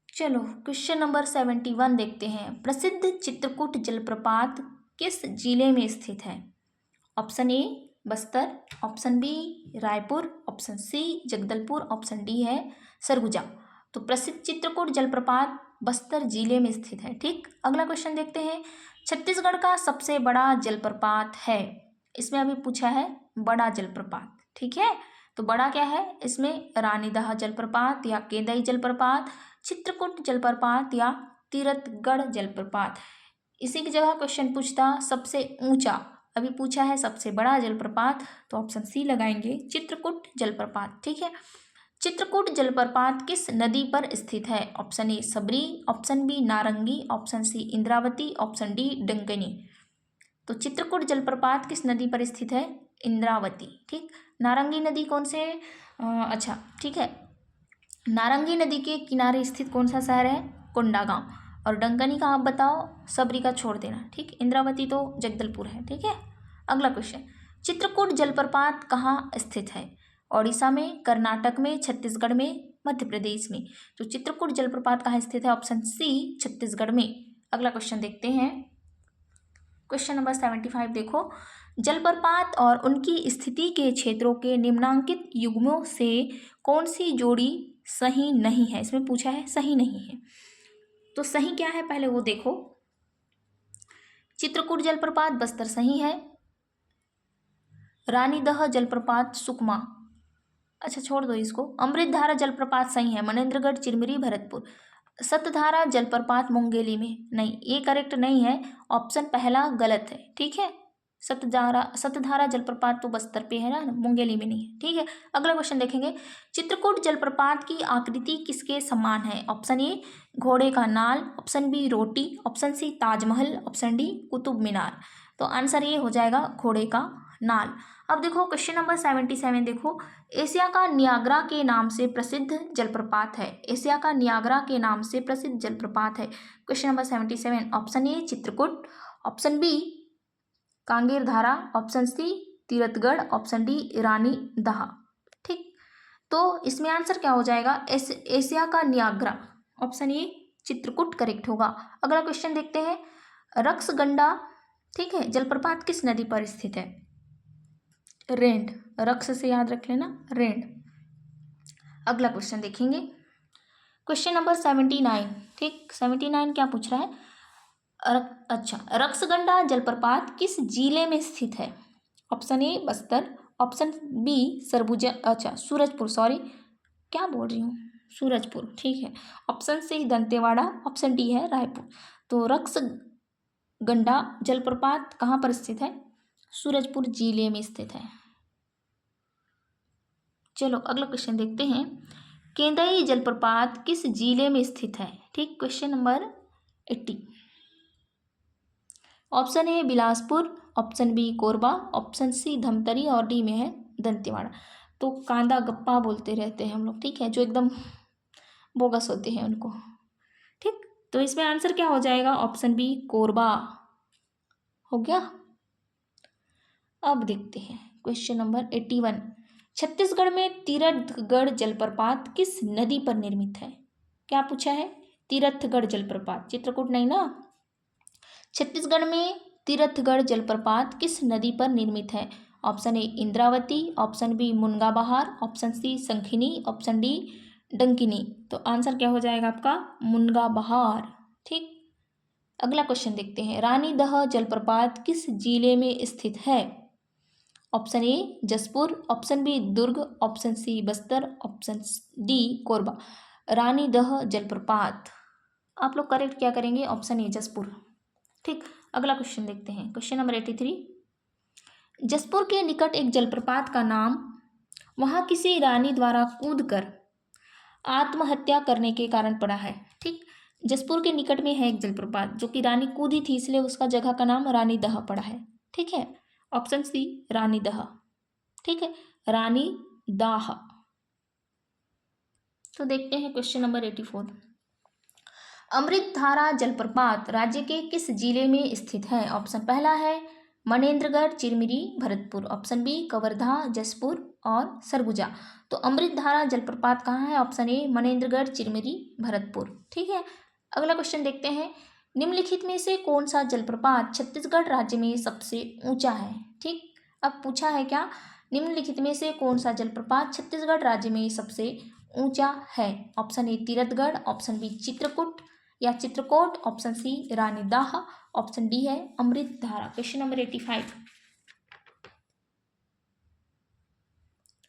चलो क्वेश्चन नंबर 71 देखते हैं। प्रसिद्ध चित्रकूट जलप्रपात किस जिले में स्थित है। Option A Bastar, option B Raipur, option C Jagdalpur, option D है सरगुजा। तो प्रसिद्ध चित्रकूट जलप्रपात बस्तर जिले में स्थित है। ठीक, अगला क्वेश्चन देखते हैं। छत्तीसगढ़ का सबसे बड़ा जलप्रपात है, इसमें अभी पूछा है बड़ा जलप्रपात। ठीक है, तो बड़ा क्या है इसमें, रानीदह जलप्रपात या केंदई जलप्रपात, चित्रकूट जलप्रपात या तीरथगढ़ जलप्रपात। इसी की जगह क्वेश्चन पूछता सबसे ऊंचा, अभी पूछा है सबसे बड़ा जलप्रपात, तो ऑप्शन सी लगाएंगे, चित्रकूट जलप्रपात। ठीक है, चित्रकूट जलप्रपात किस नदी पर स्थित है। Option A Sabari, option B Narangi, option C Indravati, option D Dankini. तो चित्रकूट जलप्रपात किस नदी पर स्थित है, इंद्रावती। ठीक, नारंगी नदी कौन से, अच्छा ठीक है, नारंगी नदी के किनारे स्थित कौन सा शहर है, कोंडागांव। और डंकनी का आप बताओ, सबरी का छोड़ देना। ठीक, इंद्रावती तो जगदलपुर है। ठीक है, अगला क्वेश्चन। चित्रकूट जलप्रपात कहाँ स्थित है, ओडिशा में, कर्नाटक में, छत्तीसगढ़ में, मध्य प्रदेश में। तो चित्रकूट जलप्रपात कहाँ स्थित है, ऑप्शन सी छत्तीसगढ़ में। अगला क्वेश्चन देखते हैं। क्वेश्चन नंबर 75 देखो। जलप्रपात और उनकी स्थिति के क्षेत्रों के निम्नांकित युग्मों से कौन सी जोड़ी सही नहीं है, इसमें पूछा है सही नहीं है। तो सही क्या है पहले वो देखो। चित्रकूट जलप्रपात बस्तर सही है, रानीदह जलप्रपात सुकमा, अच्छा छोड़ दो इसको। अमृतधारा जलप्रपात सही है, मनेन्द्रगढ़, चिरमिरी, भरतपुर। सतधारा जलप्रपात मुंगेली में, नहीं ये करेक्ट नहीं है, ऑप्शन पहला गलत है। ठीक है, सतधारा जलप्रपात तो बस्तर पे है ना, मुंगेली में नहीं है। ठीक है, अगला क्वेश्चन देखेंगे। चित्रकूट जलप्रपात की आकृति किसके समान है। ऑप्शन ए घोड़े का नाल, ऑप्शन बी रोटी, option C Taj Mahal, option D Qutub Minar. तो आंसर ये हो जाएगा घोड़े का नाल। अब देखो क्वेश्चन नंबर 77 देखो। एशिया का नियाग्रा के नाम से प्रसिद्ध जलप्रपात है, एशिया का नियाग्रा के नाम से प्रसिद्ध जलप्रपात है। Question number 77, option A Chitrakoot, option B Kanger Dhara, option C Tirathgarh, option D Rani Daha. ठीक, तो इसमें आंसर क्या हो जाएगा, एशिया का Niagara, option A Chitrakoot correct होगा। अगला क्वेश्चन देखते हैं। रक्सगंडा, ठीक है, जलप्रपात किस नदी पर स्थित है, रेंड, रक्स से याद रख लेना, रेंड। अगला क्वेश्चन देखेंगे। क्वेश्चन नंबर 79, ठीक 79 क्या पूछ रहा है, अच्छा रक्सगंडा जलप्रपात किस जिले में स्थित है। Option A Bastar, option B Surguja, अच्छा सूरजपुर, सॉरी क्या बोल रही हूँ, सूरजपुर। ठीक है, option C Dantewada, option D है रायपुर। तो रक्सगंडा जलप्रपात कहाँ पर स्थित है, सूरजपुर जिले में स्थित है। चलो अगला क्वेश्चन देखते हैं। केंदई जलप्रपात किस जिले में स्थित है। ठीक, question number 80। Option A Bilaspur, option B Korba, option C Dhamtari और डी में है दंतेवाड़ा। तो कांदा गप्पा बोलते रहते हैं हम लोग, ठीक है, जो एकदम बोगस होते हैं उनको। ठीक, तो इसमें आंसर क्या हो जाएगा, ऑप्शन बी कोरबा हो गया। अब देखते हैं क्वेश्चन नंबर 81। छत्तीसगढ़ में तीरथगढ़ जलप्रपात किस नदी पर निर्मित है। क्या पूछा है, तीरथगढ़ जलप्रपात, चित्रकूट नहीं ना। छत्तीसगढ़ में तीरथगढ़ जलप्रपात किस नदी पर निर्मित है। Option A Indravati, option B Munga Bahar, option C Shankhini, option D Dankini. तो आंसर क्या हो जाएगा आपका, मुनगा बहार। ठीक, अगला क्वेश्चन देखते हैं। रानीदह जलप्रपात किस जिले में स्थित है। Option A Jashpur, option B Durg, option C Bastar, option D Korba. Ranidah जलप्रपात आप लोग करेक्ट क्या करेंगे, ऑप्शन ए जसपुर। ठीक, अगला क्वेश्चन देखते हैं। Question number 83। जसपुर के निकट एक जलप्रपात का नाम वहाँ किसी रानी द्वारा कूदकर आत्महत्या करने के कारण पड़ा है। ठीक, जसपुर के निकट में है एक जलप्रपात जो कि रानी कूदी थी, इसलिए उसका जगह का नाम रानी दह पड़ा है। ठीक है, ऑप्शन सी रानी दह। ठीक है, रानी दाह। तो देखते हैं क्वेश्चन नंबर 84। अमृतधारा जलप्रपात राज्य के किस जिले में स्थित है? ऑप्शन पहला है मनेन्द्रगढ़, चिरमिरी, भरतपुर। ऑप्शन बी कवर्धा, जसपुर और सरगुजा। तो अमृतधारा जलप्रपात कहाँ है? ऑप्शन ए मनेन्द्रगढ़, चिरमिरी, भरतपुर। ठीक है, अगला क्वेश्चन देखते हैं। निम्नलिखित में से कौन सा जलप्रपात छत्तीसगढ़ राज्य में सबसे ऊंचा है? ठीक, अब पूछा है क्या, निम्नलिखित में से कौन सा जलप्रपात छत्तीसगढ़ राज्य में सबसे ऊंचा है? Option A Tirathgarh, option B Chitrakoot या Chitrakot, option C Ranidah, option D है अमृतधारा। Question number 85।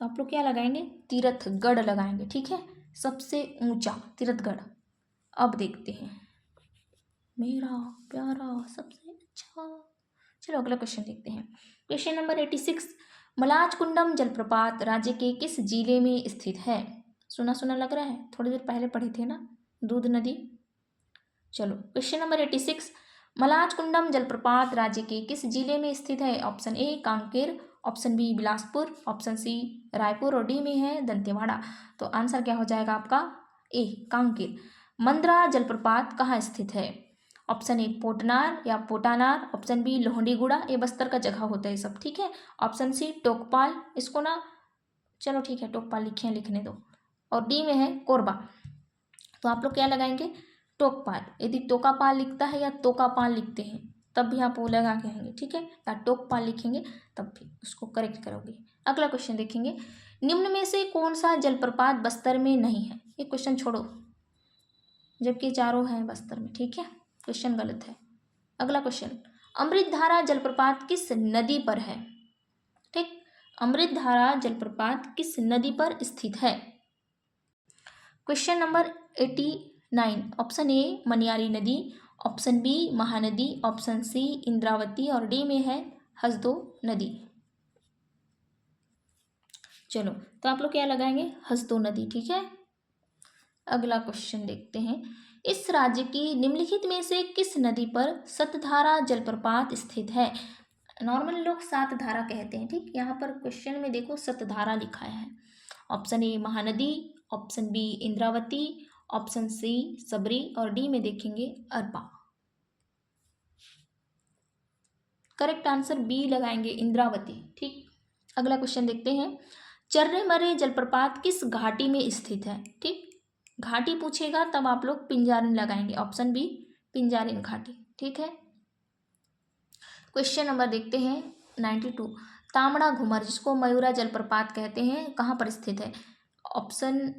आप लोग क्या लगाएंगे? तीरथगढ़ लगाएंगे। ठीक है, सबसे ऊंचा तीरथगढ़। अब देखते हैं, मेरा प्यारा सबसे अच्छा। चलो अगला क्वेश्चन देखते हैं। Question number 86। मलाचकुंडम जलप्रपात राज्य के किस जिले में स्थित है? सुना सुना लग रहा है, थोड़ी देर पहले पढ़े थे ना, दूध नदी। चलो क्वेश्चन नंबर 86। मलाचकुंडम जलप्रपात राज्य के किस जिले में स्थित है? Option A Kanker, option B Bilaspur, option C Raipur और डी में है दंतेवाड़ा। तो आंसर क्या हो जाएगा आपका? ए कांकेर। मंद्रा जलप्रपात कहाँ स्थित है? ऑप्शन ए पोटनार या पोटानार, ऑप्शन बी लोहंडीगुड़ा, ये बस्तर का जगह होता है सब। ठीक है, ऑप्शन सी टोकपाल, इसको ना चलो ठीक है टोकपाल लिखे हैं, लिखने दो। और डी में है कोरबा। तो आप लोग क्या लगाएंगे? टोकपाल। यदि टोकापाल लिखता है या तोकापाल लिखते हैं तब भी आप वो लगा के आएंगे। ठीक है, या टोकपाल लिखेंगे तब भी उसको करेक्ट करोगे। अगला क्वेश्चन देखेंगे। निम्न में से कौन सा जलप्रपात बस्तर में नहीं है? ये क्वेश्चन छोड़ो, जबकि चारों हैं बस्तर में। ठीक है, क्वेश्चन गलत है। अगला क्वेश्चन, अमृतधारा जलप्रपात किस नदी पर है? ठीक, अमृतधारा जलप्रपात किस नदी पर स्थित है? Question number 89। Option A Maniyari नदी, option B Mahanadi, option C Indravati और डी में है हसदो नदी। चलो तो आप लोग क्या लगाएंगे? हसदो नदी। ठीक है, अगला क्वेश्चन देखते हैं। इस राज्य की निम्नलिखित में से किस नदी पर सतधारा जलप्रपात स्थित है? नॉर्मल लोग सातधारा कहते हैं। ठीक, यहाँ पर क्वेश्चन में देखो सतधारा लिखा है। Option A Mahanadi, option B Indravati, option C Sabari और डी में देखेंगे अरपा। करेक्ट आंसर बी लगाएंगे, इंद्रावती। ठीक, अगला क्वेश्चन देखते हैं। चर्रे मर्रे जलप्रपात किस घाटी में स्थित है? ठीक, घाटी पूछेगा तब आप लोग पिंजारिन लगाएंगे, ऑप्शन बी पिंजारिन घाटी। ठीक है, क्वेश्चन नंबर देखते हैं 92। तामड़ा घुमर जिसको मयूरा जलप्रपात कहते हैं कहाँ पर स्थित है? ऑप्शन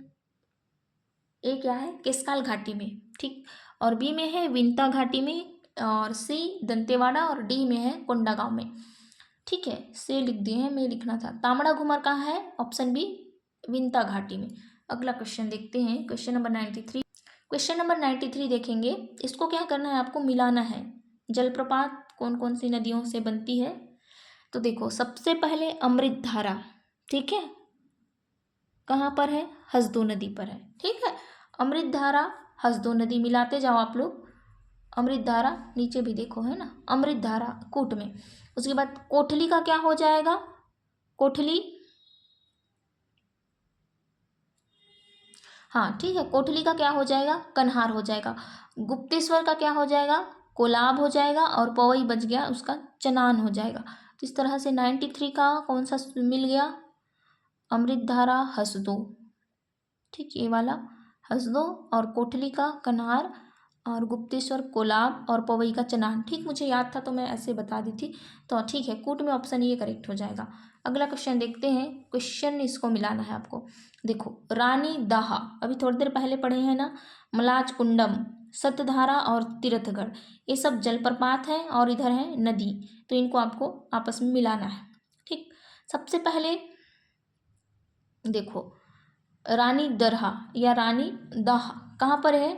ए क्या है? केसकाल घाटी में। ठीक, और बी में है विंता घाटी में, और सी दंतेवाड़ा और डी में है कोंडागांव में। ठीक है, से लिख दिए हैं, मैं लिखना था। तामड़ा घुमर कहाँ है? ऑप्शन बी विंता घाटी में। अगला क्वेश्चन देखते हैं, क्वेश्चन नंबर 93। क्वेश्चन नंबर 93 देखेंगे। इसको क्या करना है आपको? मिलाना है। जलप्रपात कौन कौन सी नदियों से बनती है? तो देखो सबसे पहले अमृतधारा, ठीक है, कहाँ पर है? हसदो नदी पर है। ठीक है, अमृतधारा हसदो नदी मिलाते जाओ आप लोग। अमृतधारा नीचे भी देखो है ना, अमृतधारा कूट में। उसके बाद कोठली का क्या हो जाएगा? कोठली, हाँ ठीक है, कोठली का क्या हो जाएगा? कन्हार हो जाएगा। गुप्तेश्वर का क्या हो जाएगा? कोलाब हो जाएगा। और पवई बच गया उसका चनान हो जाएगा। तो इस तरह से 93 का कौन सा मिल गया? अमृतधारा हसदो। ठीक, ये वाला हसदो, और कोठली का कन्हार, और गुप्तेश्वर कोलाब, और पवई का चनान। ठीक, मुझे याद था तो मैं ऐसे बता दी थी। तो ठीक है, कूट में ऑप्शन ये करेक्ट हो जाएगा। अगला क्वेश्चन देखते हैं। क्वेश्चन इसको मिलाना है आपको। देखो रानी दाहा अभी थोड़ी देर पहले पढ़े हैं ना, मलाच कुंडम, सतधारा और तीर्थगढ़, ये सब जलप्रपात हैं और इधर है नदी। तो इनको आपको आपस में मिलाना है। ठीक, सबसे पहले देखो रानी दरहा या रानी दाहा कहाँ पर है?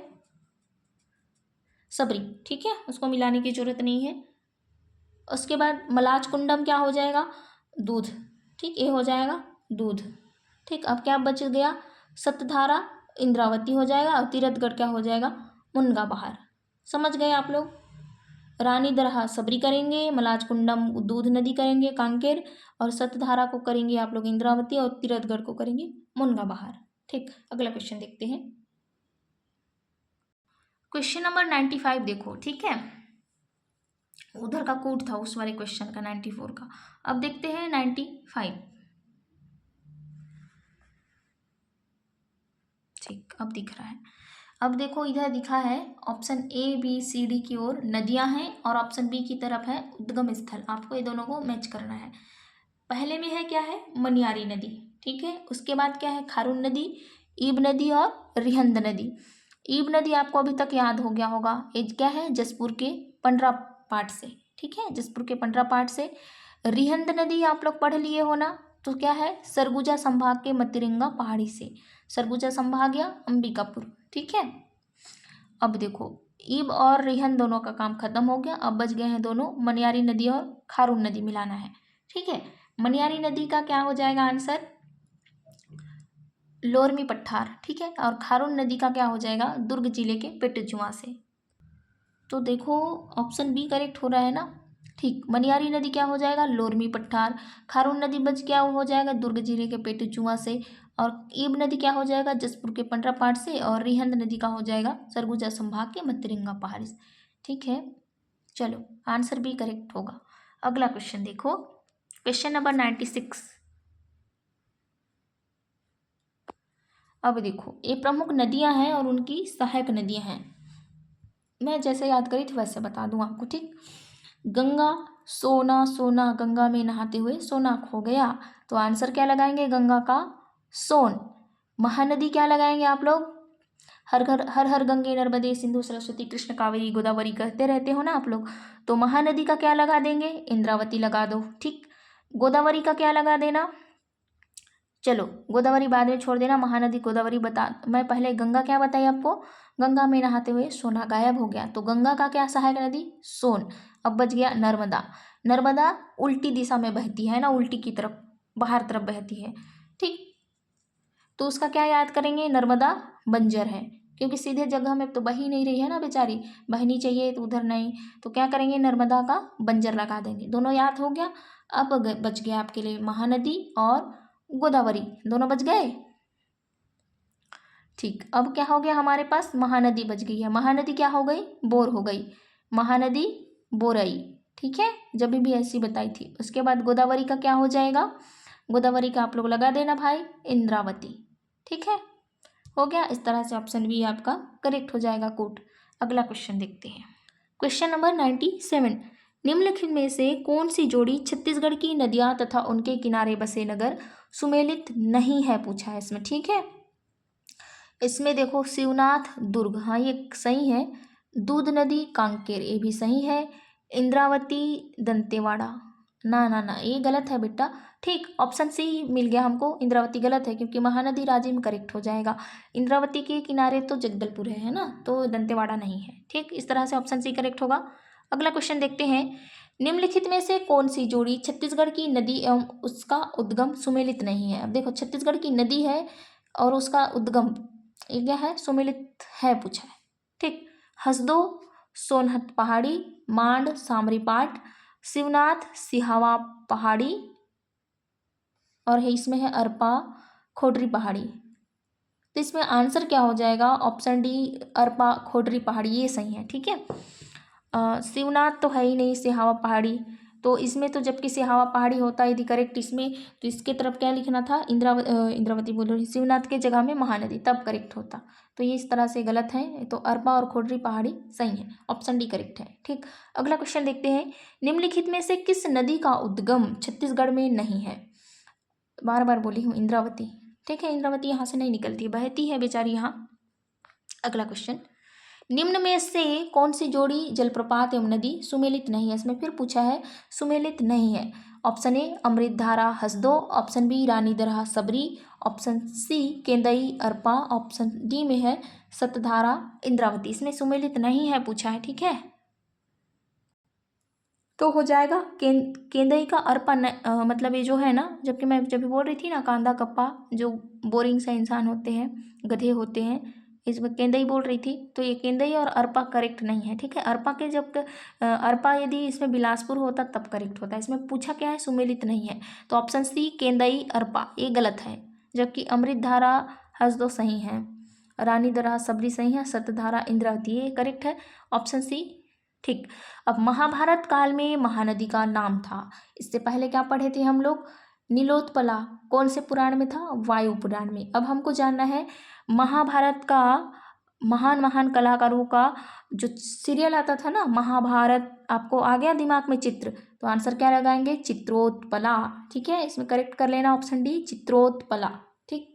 सबरी। ठीक है, उसको मिलाने की जरूरत नहीं है। उसके बाद मलाच कुंडम क्या हो जाएगा? दूध। ठीक, ये हो जाएगा दूध। ठीक, अब क्या बच गया? सतधारा इंद्रावती हो जाएगा और तीरथगढ़ क्या हो जाएगा, मुनगा बहार। समझ गए आप लोग। रानी दरहा सबरी करेंगे, मलाज कुंडम दूध नदी करेंगे कांकेर, और सतधारा को करेंगे आप लोग इंद्रावती, और तीरथगढ़ को करेंगे मुनगा बहार। ठीक, अगला क्वेश्चन देखते हैं। क्वेश्चन नंबर 95 देखो, ठीक है, उधर का कोड था उस वाले क्वेश्चन का 94 का। अब देखते हैं 95। ठीक, अब दिख रहा है। अब देखो इधर दिखा है option A B C D की ओर नदियां हैं, और ऑप्शन बी की तरफ है उद्गम स्थल। आपको ये दोनों को मैच करना है। पहले में है क्या है, मनियारी नदी, ठीक है। उसके बाद क्या है, खारून नदी, ईब नदी और रिहंद नदी। ईब नदी आपको अभी तक याद हो गया होगा, ये क्या है, जसपुर के पंडरा पाठ से, ठीक है, जसपुर के पंडरा पाठ से। रिहंद नदी आप लोग पढ़ लिए हो ना, तो क्या है, सरगुजा संभाग के मतिरंगा पहाड़ी से। सरगुजा संभाग या अंबिकापुर, ठीक है। अब देखो ईब और रिहंद दोनों का काम खत्म हो गया, अब बच गए हैं दोनों, मनियारी नदी और खारून नदी मिलाना है, ठीक है। मनियारी नदी का क्या हो जाएगा आंसर, लोरमी पठार, ठीक है, और खारून नदी का क्या हो जाएगा, दुर्ग जिले के पेटजुआ से। तो देखो ऑप्शन बी करेक्ट हो रहा है ना, ठीक। मनियारी नदी क्या हो जाएगा, लोरमी पठार। खारून नदी बच क्या हो जाएगा, दुर्ग जिले के पेटजुआ से। और ईब नदी क्या हो जाएगा, जसपुर के पंडरापाठ से। और रिहंद नदी का हो जाएगा सरगुजा संभाग के मतिरंगा पहाड़ी से, ठीक है। चलो आंसर भी करेक्ट होगा। अगला क्वेश्चन देखो, क्वेश्चन नंबर 96। अब देखो ये प्रमुख नदियां हैं और उनकी सहायक नदियां हैं। मैं जैसे याद करी थी वैसे बता दूं आपको, ठीक। गंगा, सोना, सोना गंगा में नहाते हुए सोना खो गया, तो आंसर क्या लगाएंगे, गंगा का सोन। महानदी क्या लगाएंगे आप लोग, हर हर गंगे नर्मदे सिंधु सरस्वती कृष्ण कावेरी गोदावरी कहते रहते हो ना आप लोग, तो महानदी का क्या लगा देंगे, इंद्रावती लगा दो, ठीक। गोदावरी का क्या लगा देना, चलो गोदावरी बाद में छोड़ देना, महानदी गोदावरी बता। मैं पहले गंगा क्या बताई आपको, गंगा में नहाते हुए सोना गायब हो गया, तो गंगा का क्या सहायक नदी, सोन। अब बच गया नर्मदा। नर्मदा उल्टी दिशा में बहती है ना, उल्टी की तरफ, बाहर तरफ बहती है, ठीक। तो उसका क्या याद करेंगे, नर्मदा बंजर है, क्योंकि सीधे जगह में तो बह ही नहीं रही है ना बेचारी, बहनी चाहिए तो उधर नहीं, तो क्या करेंगे, नर्मदा का बंजर लगा देंगे। दोनों याद हो गया। अब बच गया आपके लिए महानदी और गोदावरी, दोनों बच गए, ठीक। अब क्या हो गया हमारे पास, महानदी बच गई है। महानदी क्या हो गई, बोर हो गई, महानदी बोरई, ठीक है, जब भी ऐसी बताई थी। उसके बाद गोदावरी का क्या हो जाएगा, गोदावरी का आप लोग लगा देना भाई, इंद्रावती, ठीक है, हो गया। इस तरह से ऑप्शन बी आपका करेक्ट हो जाएगा कोट। अगला क्वेश्चन देखते हैं, क्वेश्चन नंबर 97। निम्नलिखित में से कौन सी जोड़ी छत्तीसगढ़ की नदियां तथा उनके किनारे बसे नगर सुमेलित नहीं है, पूछा है इसमें, ठीक है। इसमें देखो शिवनाथ दुर्ग, हाँ ये सही है। दूध नदी कांकेर, ये भी सही है। इंद्रावती दंतेवाड़ा, ना ना ना ये गलत है बेटा, ठीक। ऑप्शन सी मिल गया हमको, इंद्रावती गलत है, क्योंकि महानदी राजी में करेक्ट हो जाएगा। इंद्रावती के किनारे तो जगदलपुर है ना, तो दंतेवाड़ा नहीं है, ठीक। इस तरह से ऑप्शन सी करेक्ट होगा। अगला क्वेश्चन देखते हैं, निम्नलिखित में से कौन सी जोड़ी छत्तीसगढ़ की नदी एवं उसका उद्गम सुमेलित नहीं है। अब देखो छत्तीसगढ़ की नदी है और उसका उद्गम ये क्या है, सुमेलित है पूछा है, ठीक। हसदो सोनहत पहाड़ी, मांड सामरीपाट, शिवनाथ सिहावा पहाड़ी, और है इसमें है अरपा खोडरी पहाड़ी। तो इसमें आंसर क्या हो जाएगा, ऑप्शन डी अरपा खोडरी पहाड़ी, ये सही है, ठीक है। शिवनाथ तो है ही नहीं, सिहावा पहाड़ी, तो इसमें तो जबकि सिहावा पहाड़ी होता है यदि करेक्ट इसमें, तो इसके तरफ क्या लिखना था, इंद्रावती बोल रही, शिवनाथ के जगह में महानदी, तब करेक्ट होता। तो ये इस तरह से गलत है, तो अरपा और खोडरी पहाड़ी सही है, ऑप्शन डी करेक्ट है, ठीक। अगला क्वेश्चन देखते हैं, निम्नलिखित में से किस नदी का उद्गम छत्तीसगढ़ में नहीं है। बार बार बोली हूँ इंद्रावती, ठीक है, इंद्रावती यहाँ से नहीं निकलती, बहती है बेचारी यहाँ। अगला क्वेश्चन, निम्न में से कौन सी जोड़ी जलप्रपात एवं नदी सुमेलित नहीं है, इसमें फिर पूछा है सुमेलित नहीं है। Option A Amritdhara Hasdeo, option B Rani Darha Sabari, option C Kendai Arpa, option D में है सतधारा इंद्रावती। इसमें सुमेलित नहीं है पूछा है, ठीक है। तो हो जाएगा केंदई का अरपा मतलब ये जो है ना, जबकि मैं जब भी बोल रही थी ना कांदा कप्पा, जो बोरिंग सा इंसान होते हैं, गधे होते हैं, इसमें केंदई बोल रही थी, तो ये केंदई और अरपा करेक्ट नहीं है। ठीक है, अरपा के जब अरपा यदि इसमें बिलासपुर होता तब करेक्ट होता है। इसमें पूछा क्या है, सुमेलित नहीं है, तो ऑप्शन सी केंदई अरपा ये गलत है। जबकि अमृतधारा हसदो सही है, रानी दरहा सबरी सही है, सतधारा इंद्रावती ये करेक्ट है, ऑप्शन सी। ठीक, अब महाभारत काल में महानदी का नाम था, इससे पहले क्या पढ़े थे हम लोग, नीलोत्पला, कौन से पुराण में था, वायु पुराण में। अब हमको जानना है महाभारत का महान महान कलाकारों का जो सीरियल आता था ना महाभारत, आपको आ गया दिमाग में चित्र, तो आंसर क्या लगाएंगे, चित्रोत्पला। ठीक है, इसमें करेक्ट कर लेना ऑप्शन डी, चित्रोत्पला। ठीक,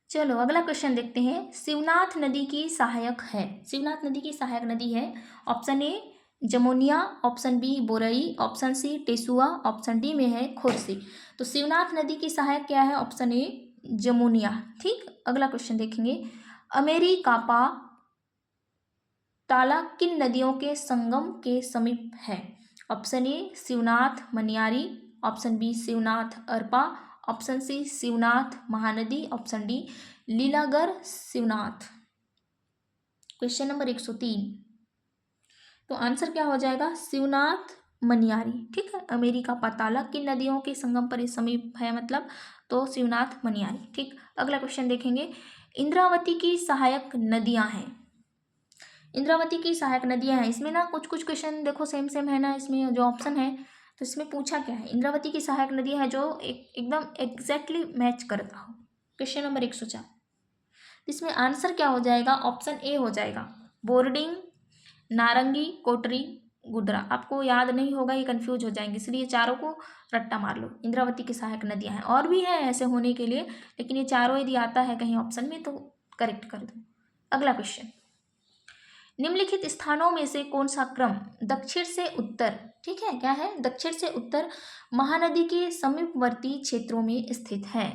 चलो अगला क्वेश्चन देखते हैं। शिवनाथ नदी की सहायक है, शिवनाथ नदी की सहायक नदी है, option A Jamuniya, option B Borai, option C Tesua, option D में है खोरसी। तो शिवनाथ नदी की सहायक क्या है, ऑप्शन ए जमुनिया। ठीक, अगला क्वेश्चन देखेंगे। अमेरिकापा ताला किन नदियों के संगम के समीप है, option A Shivnath Maniyari, option B Shivnath Arpa, option C Shivnath Mahanadi, option D Lilagar Shivnath. Question number 103, तो आंसर क्या हो जाएगा, शिवनाथ मनियारी। ठीक है, अमेरिका पाताला किन नदियों के संगम पर समीप है मतलब, तो शिवनाथ मनियारी। ठीक, अगला क्वेश्चन देखेंगे। इंद्रावती की सहायक नदियां हैं, इंद्रावती की सहायक नदियां हैं, इसमें ना कुछ कुछ क्वेश्चन देखो सेम सेम है ना, इसमें जो ऑप्शन है, तो इसमें पूछा क्या है, इंद्रावती की सहायक नदियां है जो एकदम एग्जैक्टली मैच करता हो। क्वेश्चन नंबर 104, इसमें आंसर क्या हो जाएगा, ऑप्शन ए हो जाएगा, बोर्डिंग, नारंगी, कोटरी, गुदरा। आपको याद नहीं होगा, ये कंफ्यूज हो जाएंगे, इसलिए चारों को रट्टा मार लो। इंद्रावती की सहायक नदियां हैं, और भी है ऐसे होने के लिए, लेकिन ये चारों यदि आता है कहीं ऑप्शन में तो करेक्ट कर दो। अगला क्वेश्चन, निम्नलिखित स्थानों में से कौन सा क्रम दक्षिण से उत्तर, ठीक है क्या है, दक्षिण से उत्तर महानदी के समीपवर्ती क्षेत्रों में स्थित है।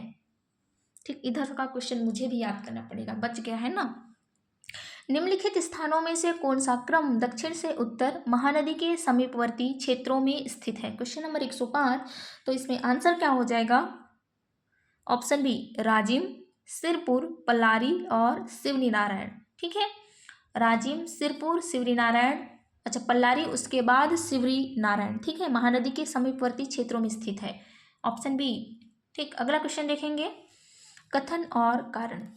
ठीक, इधर का क्वेश्चन मुझे भी याद करना पड़ेगा, बच गया है ना। निम्नलिखित स्थानों में से कौन सा क्रम दक्षिण से उत्तर महानदी के समीपवर्ती क्षेत्रों में स्थित है, क्वेश्चन नंबर 105। तो इसमें आंसर क्या हो जाएगा, ऑप्शन बी राजिम, सिरपुर, पल्लारी और सिवनी नारायण। ठीक है, राजिम, सिरपुर, सिवरी नारायण, अच्छा पल्लारी, उसके बाद सिवरी नारायण। ठीक है, महानदी के समीपवर्ती क्षेत्रों में स्थित है, ऑप्शन बी। ठीक, अगला क्वेश्चन देखेंगे। कथन और कारण,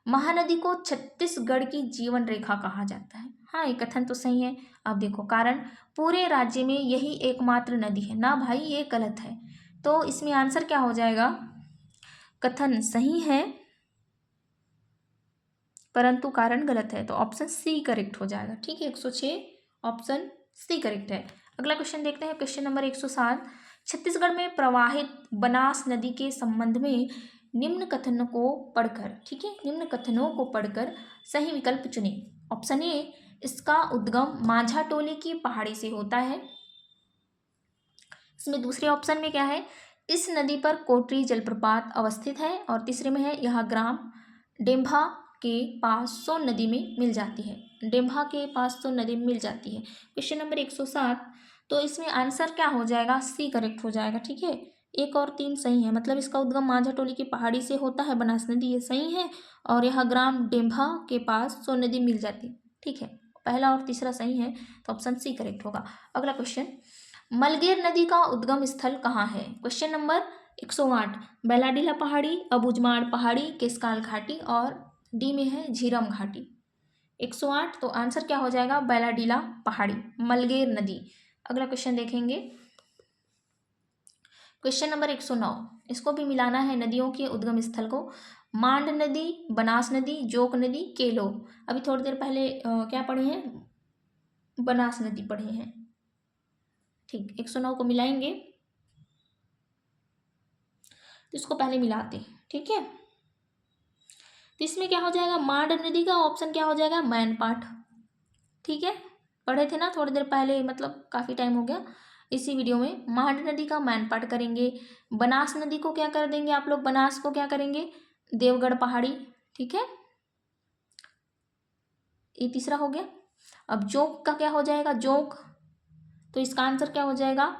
महानदी को छत्तीसगढ़ की जीवन रेखा कहा जाता है। हाँ, ये कथन तो सही है। अब देखो कारण, पूरे राज्य में यही एकमात्र नदी है ना भाई, ये गलत है। तो इसमें आंसर क्या हो जाएगा, कथन सही है परंतु कारण गलत है, तो ऑप्शन सी करेक्ट हो जाएगा। ठीक है, 106 ऑप्शन सी करेक्ट है। अगला क्वेश्चन देखते हैं, क्वेश्चन नंबर 107। छत्तीसगढ़ में प्रवाहित बनास नदी के संबंध में निम्न कथनों को पढ़कर, ठीक है, निम्न कथनों को पढ़कर सही विकल्प चुने। ऑप्शन ए, इसका उद्गम माझा टोली की पहाड़ी से होता है। इसमें दूसरे ऑप्शन में क्या है, इस नदी पर कोटरी जलप्रपात अवस्थित है, और तीसरे में है यह ग्राम डेम्भा के पास सोन नदी में मिल जाती है, डेम्भा के पास सोन नदी में मिल जाती है। क्वेश्चन नंबर 107, तो इसमें आंसर क्या हो जाएगा, सी करेक्ट हो जाएगा। ठीक है, 1 और 3 सही है, मतलब इसका उद्गम माझा टोली की पहाड़ी से होता है, बनास नदी, ये सही है, और यह ग्राम डेम्भा के पास सोन नदी मिल जाती है। ठीक है, पहला और तीसरा सही है, तो ऑप्शन सी करेक्ट होगा। अगला क्वेश्चन, मलगेर नदी का उद्गम स्थल कहाँ है, क्वेश्चन नंबर 108। बेलाडीला पहाड़ी, अबूझमाड़ पहाड़ी, केसकाल घाटी, और डी में है झीरम घाटी। 108, तो आंसर क्या हो जाएगा, बेलाडीला पहाड़ी, मलगेर नदी। अगला क्वेश्चन देखेंगे, क्वेश्चन नंबर 109, इसको भी मिलाना है नदियों के उद्गम स्थल को। मांड नदी, बनास नदी, जोक नदी, केलो। अभी थोड़ी देर पहले क्या पढ़े हैं, बनास नदी पढ़े हैं। ठीक, 109 को मिलाएंगे, तो इसको पहले मिलाते हैं। ठीक है, तो इसमें क्या हो जाएगा, मांड नदी का ऑप्शन क्या हो जाएगा, मैनपाट। ठीक है, पढ़े थे ना थोड़ी देर पहले, मतलब काफ़ी टाइम हो गया, इसी वीडियो में मांड नदी का मैनपाट करेंगे। बनास नदी को क्या कर देंगे आप लोग, बनास को क्या करेंगे, देवगढ़ पहाड़ी। ठीक है, ये तीसरा हो गया। अब जोक का क्या हो जाएगा, जोक तो इसका आंसर क्या हो जाएगा,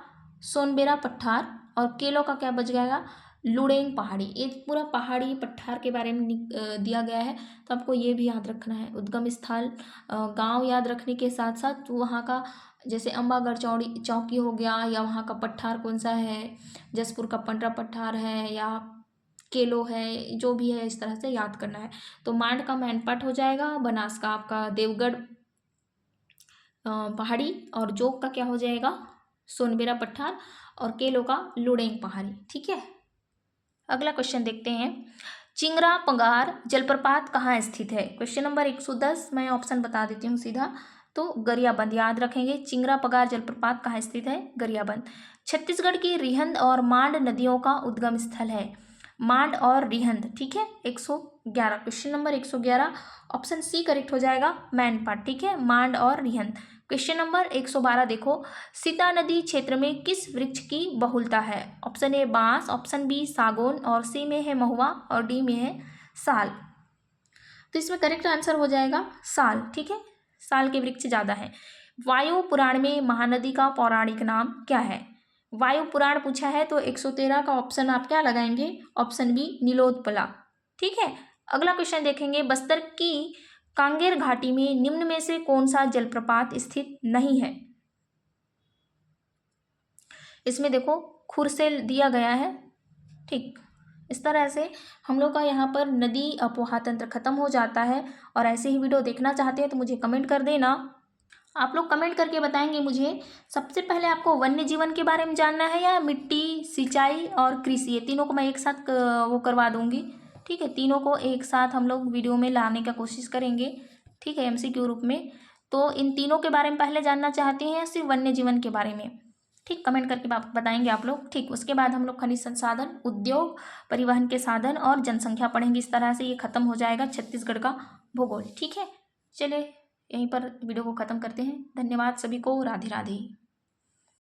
सोनबेरा पठार। और केलो का क्या बच जाएगा, लुडेंग पहाड़ी। ये पूरा पहाड़ी पठार के बारे में दिया गया है, तो आपको ये भी याद रखना है। उद्गम स्थल गांव याद रखने के साथ साथ वहाँ का जैसे अम्बागढ़ चौकी हो गया, या वहाँ का पठार कौन सा है, जसपुर का पंडरा पठार है या केलो है, जो भी है इस तरह से याद करना है। तो मांड का मैनपाट हो जाएगा, बनास का आपका देवगढ़ पहाड़ी, और जोग का क्या हो जाएगा, सोनबेरा पठार, और केलो का लुडेंग पहाड़ी। ठीक है, अगला क्वेश्चन देखते हैं। चिंगरा पंगार जलप्रपात कहाँ स्थित है? क्वेश्चन नंबर 110, मैं ऑप्शन बता देती हूँ सीधा। तो गरियाबंद याद रखेंगे। चिंगरा पंगार जलप्रपात कहाँ स्थित है? गरियाबंद। छत्तीसगढ़ की रिहंद और मांड नदियों का उद्गम स्थल है। मांड और रिहंद, ठीक है। 111, question number 111, option C correct हो जाएगा, मैनपाट। ठीक है, मांड और रिहंद। क्वेश्चन नंबर 112 देखो, सीता नदी क्षेत्र में किस वृक्ष की बहुलता है? ऑप्शन ए बांस, ऑप्शन बी सागौन, और सी में है महुआ, और डी में है साल। तो इसमें करेक्ट आंसर हो जाएगा साल। ठीक है, साल के वृक्ष ज़्यादा है। वायु पुराण में महानदी का पौराणिक नाम क्या है? वायु पुराण पूछा है, तो 113 का ऑप्शन आप क्या लगाएंगे? Option B Nilotpala. ठीक है, अगला क्वेश्चन देखेंगे। बस्तर की कांगेर घाटी में निम्न में से कौन सा जलप्रपात स्थित नहीं है? इसमें देखो खुरसेल दिया गया है। ठीक, इस तरह से हम लोग का यहाँ पर नदी अपोहा तंत्र खत्म हो जाता है। और ऐसे ही वीडियो देखना चाहते हैं तो मुझे कमेंट कर देना। आप लोग कमेंट करके बताएंगे मुझे सबसे पहले आपको वन्य जीवन के बारे में जानना है या मिट्टी, सिंचाई और कृषि, ये तीनों को मैं एक साथ वो करवा दूंगी। ठीक है, तीनों को एक साथ हम लोग वीडियो में लाने का कोशिश करेंगे। ठीक है, एमसीक्यू रूप में। तो इन तीनों के बारे में पहले जानना चाहते हैं या सिर्फ वन्य जीवन के बारे में? ठीक, कमेंट करके बताएंगे आप लोग। ठीक, उसके बाद हम लोग खनिज संसाधन, उद्योग, परिवहन के साधन और जनसंख्या पढ़ेंगे। इस तरह से ये खत्म हो जाएगा छत्तीसगढ़ का भूगोल। ठीक है, चलिए यहीं पर वीडियो को ख़त्म करते हैं। धन्यवाद सभी को, राधे राधे।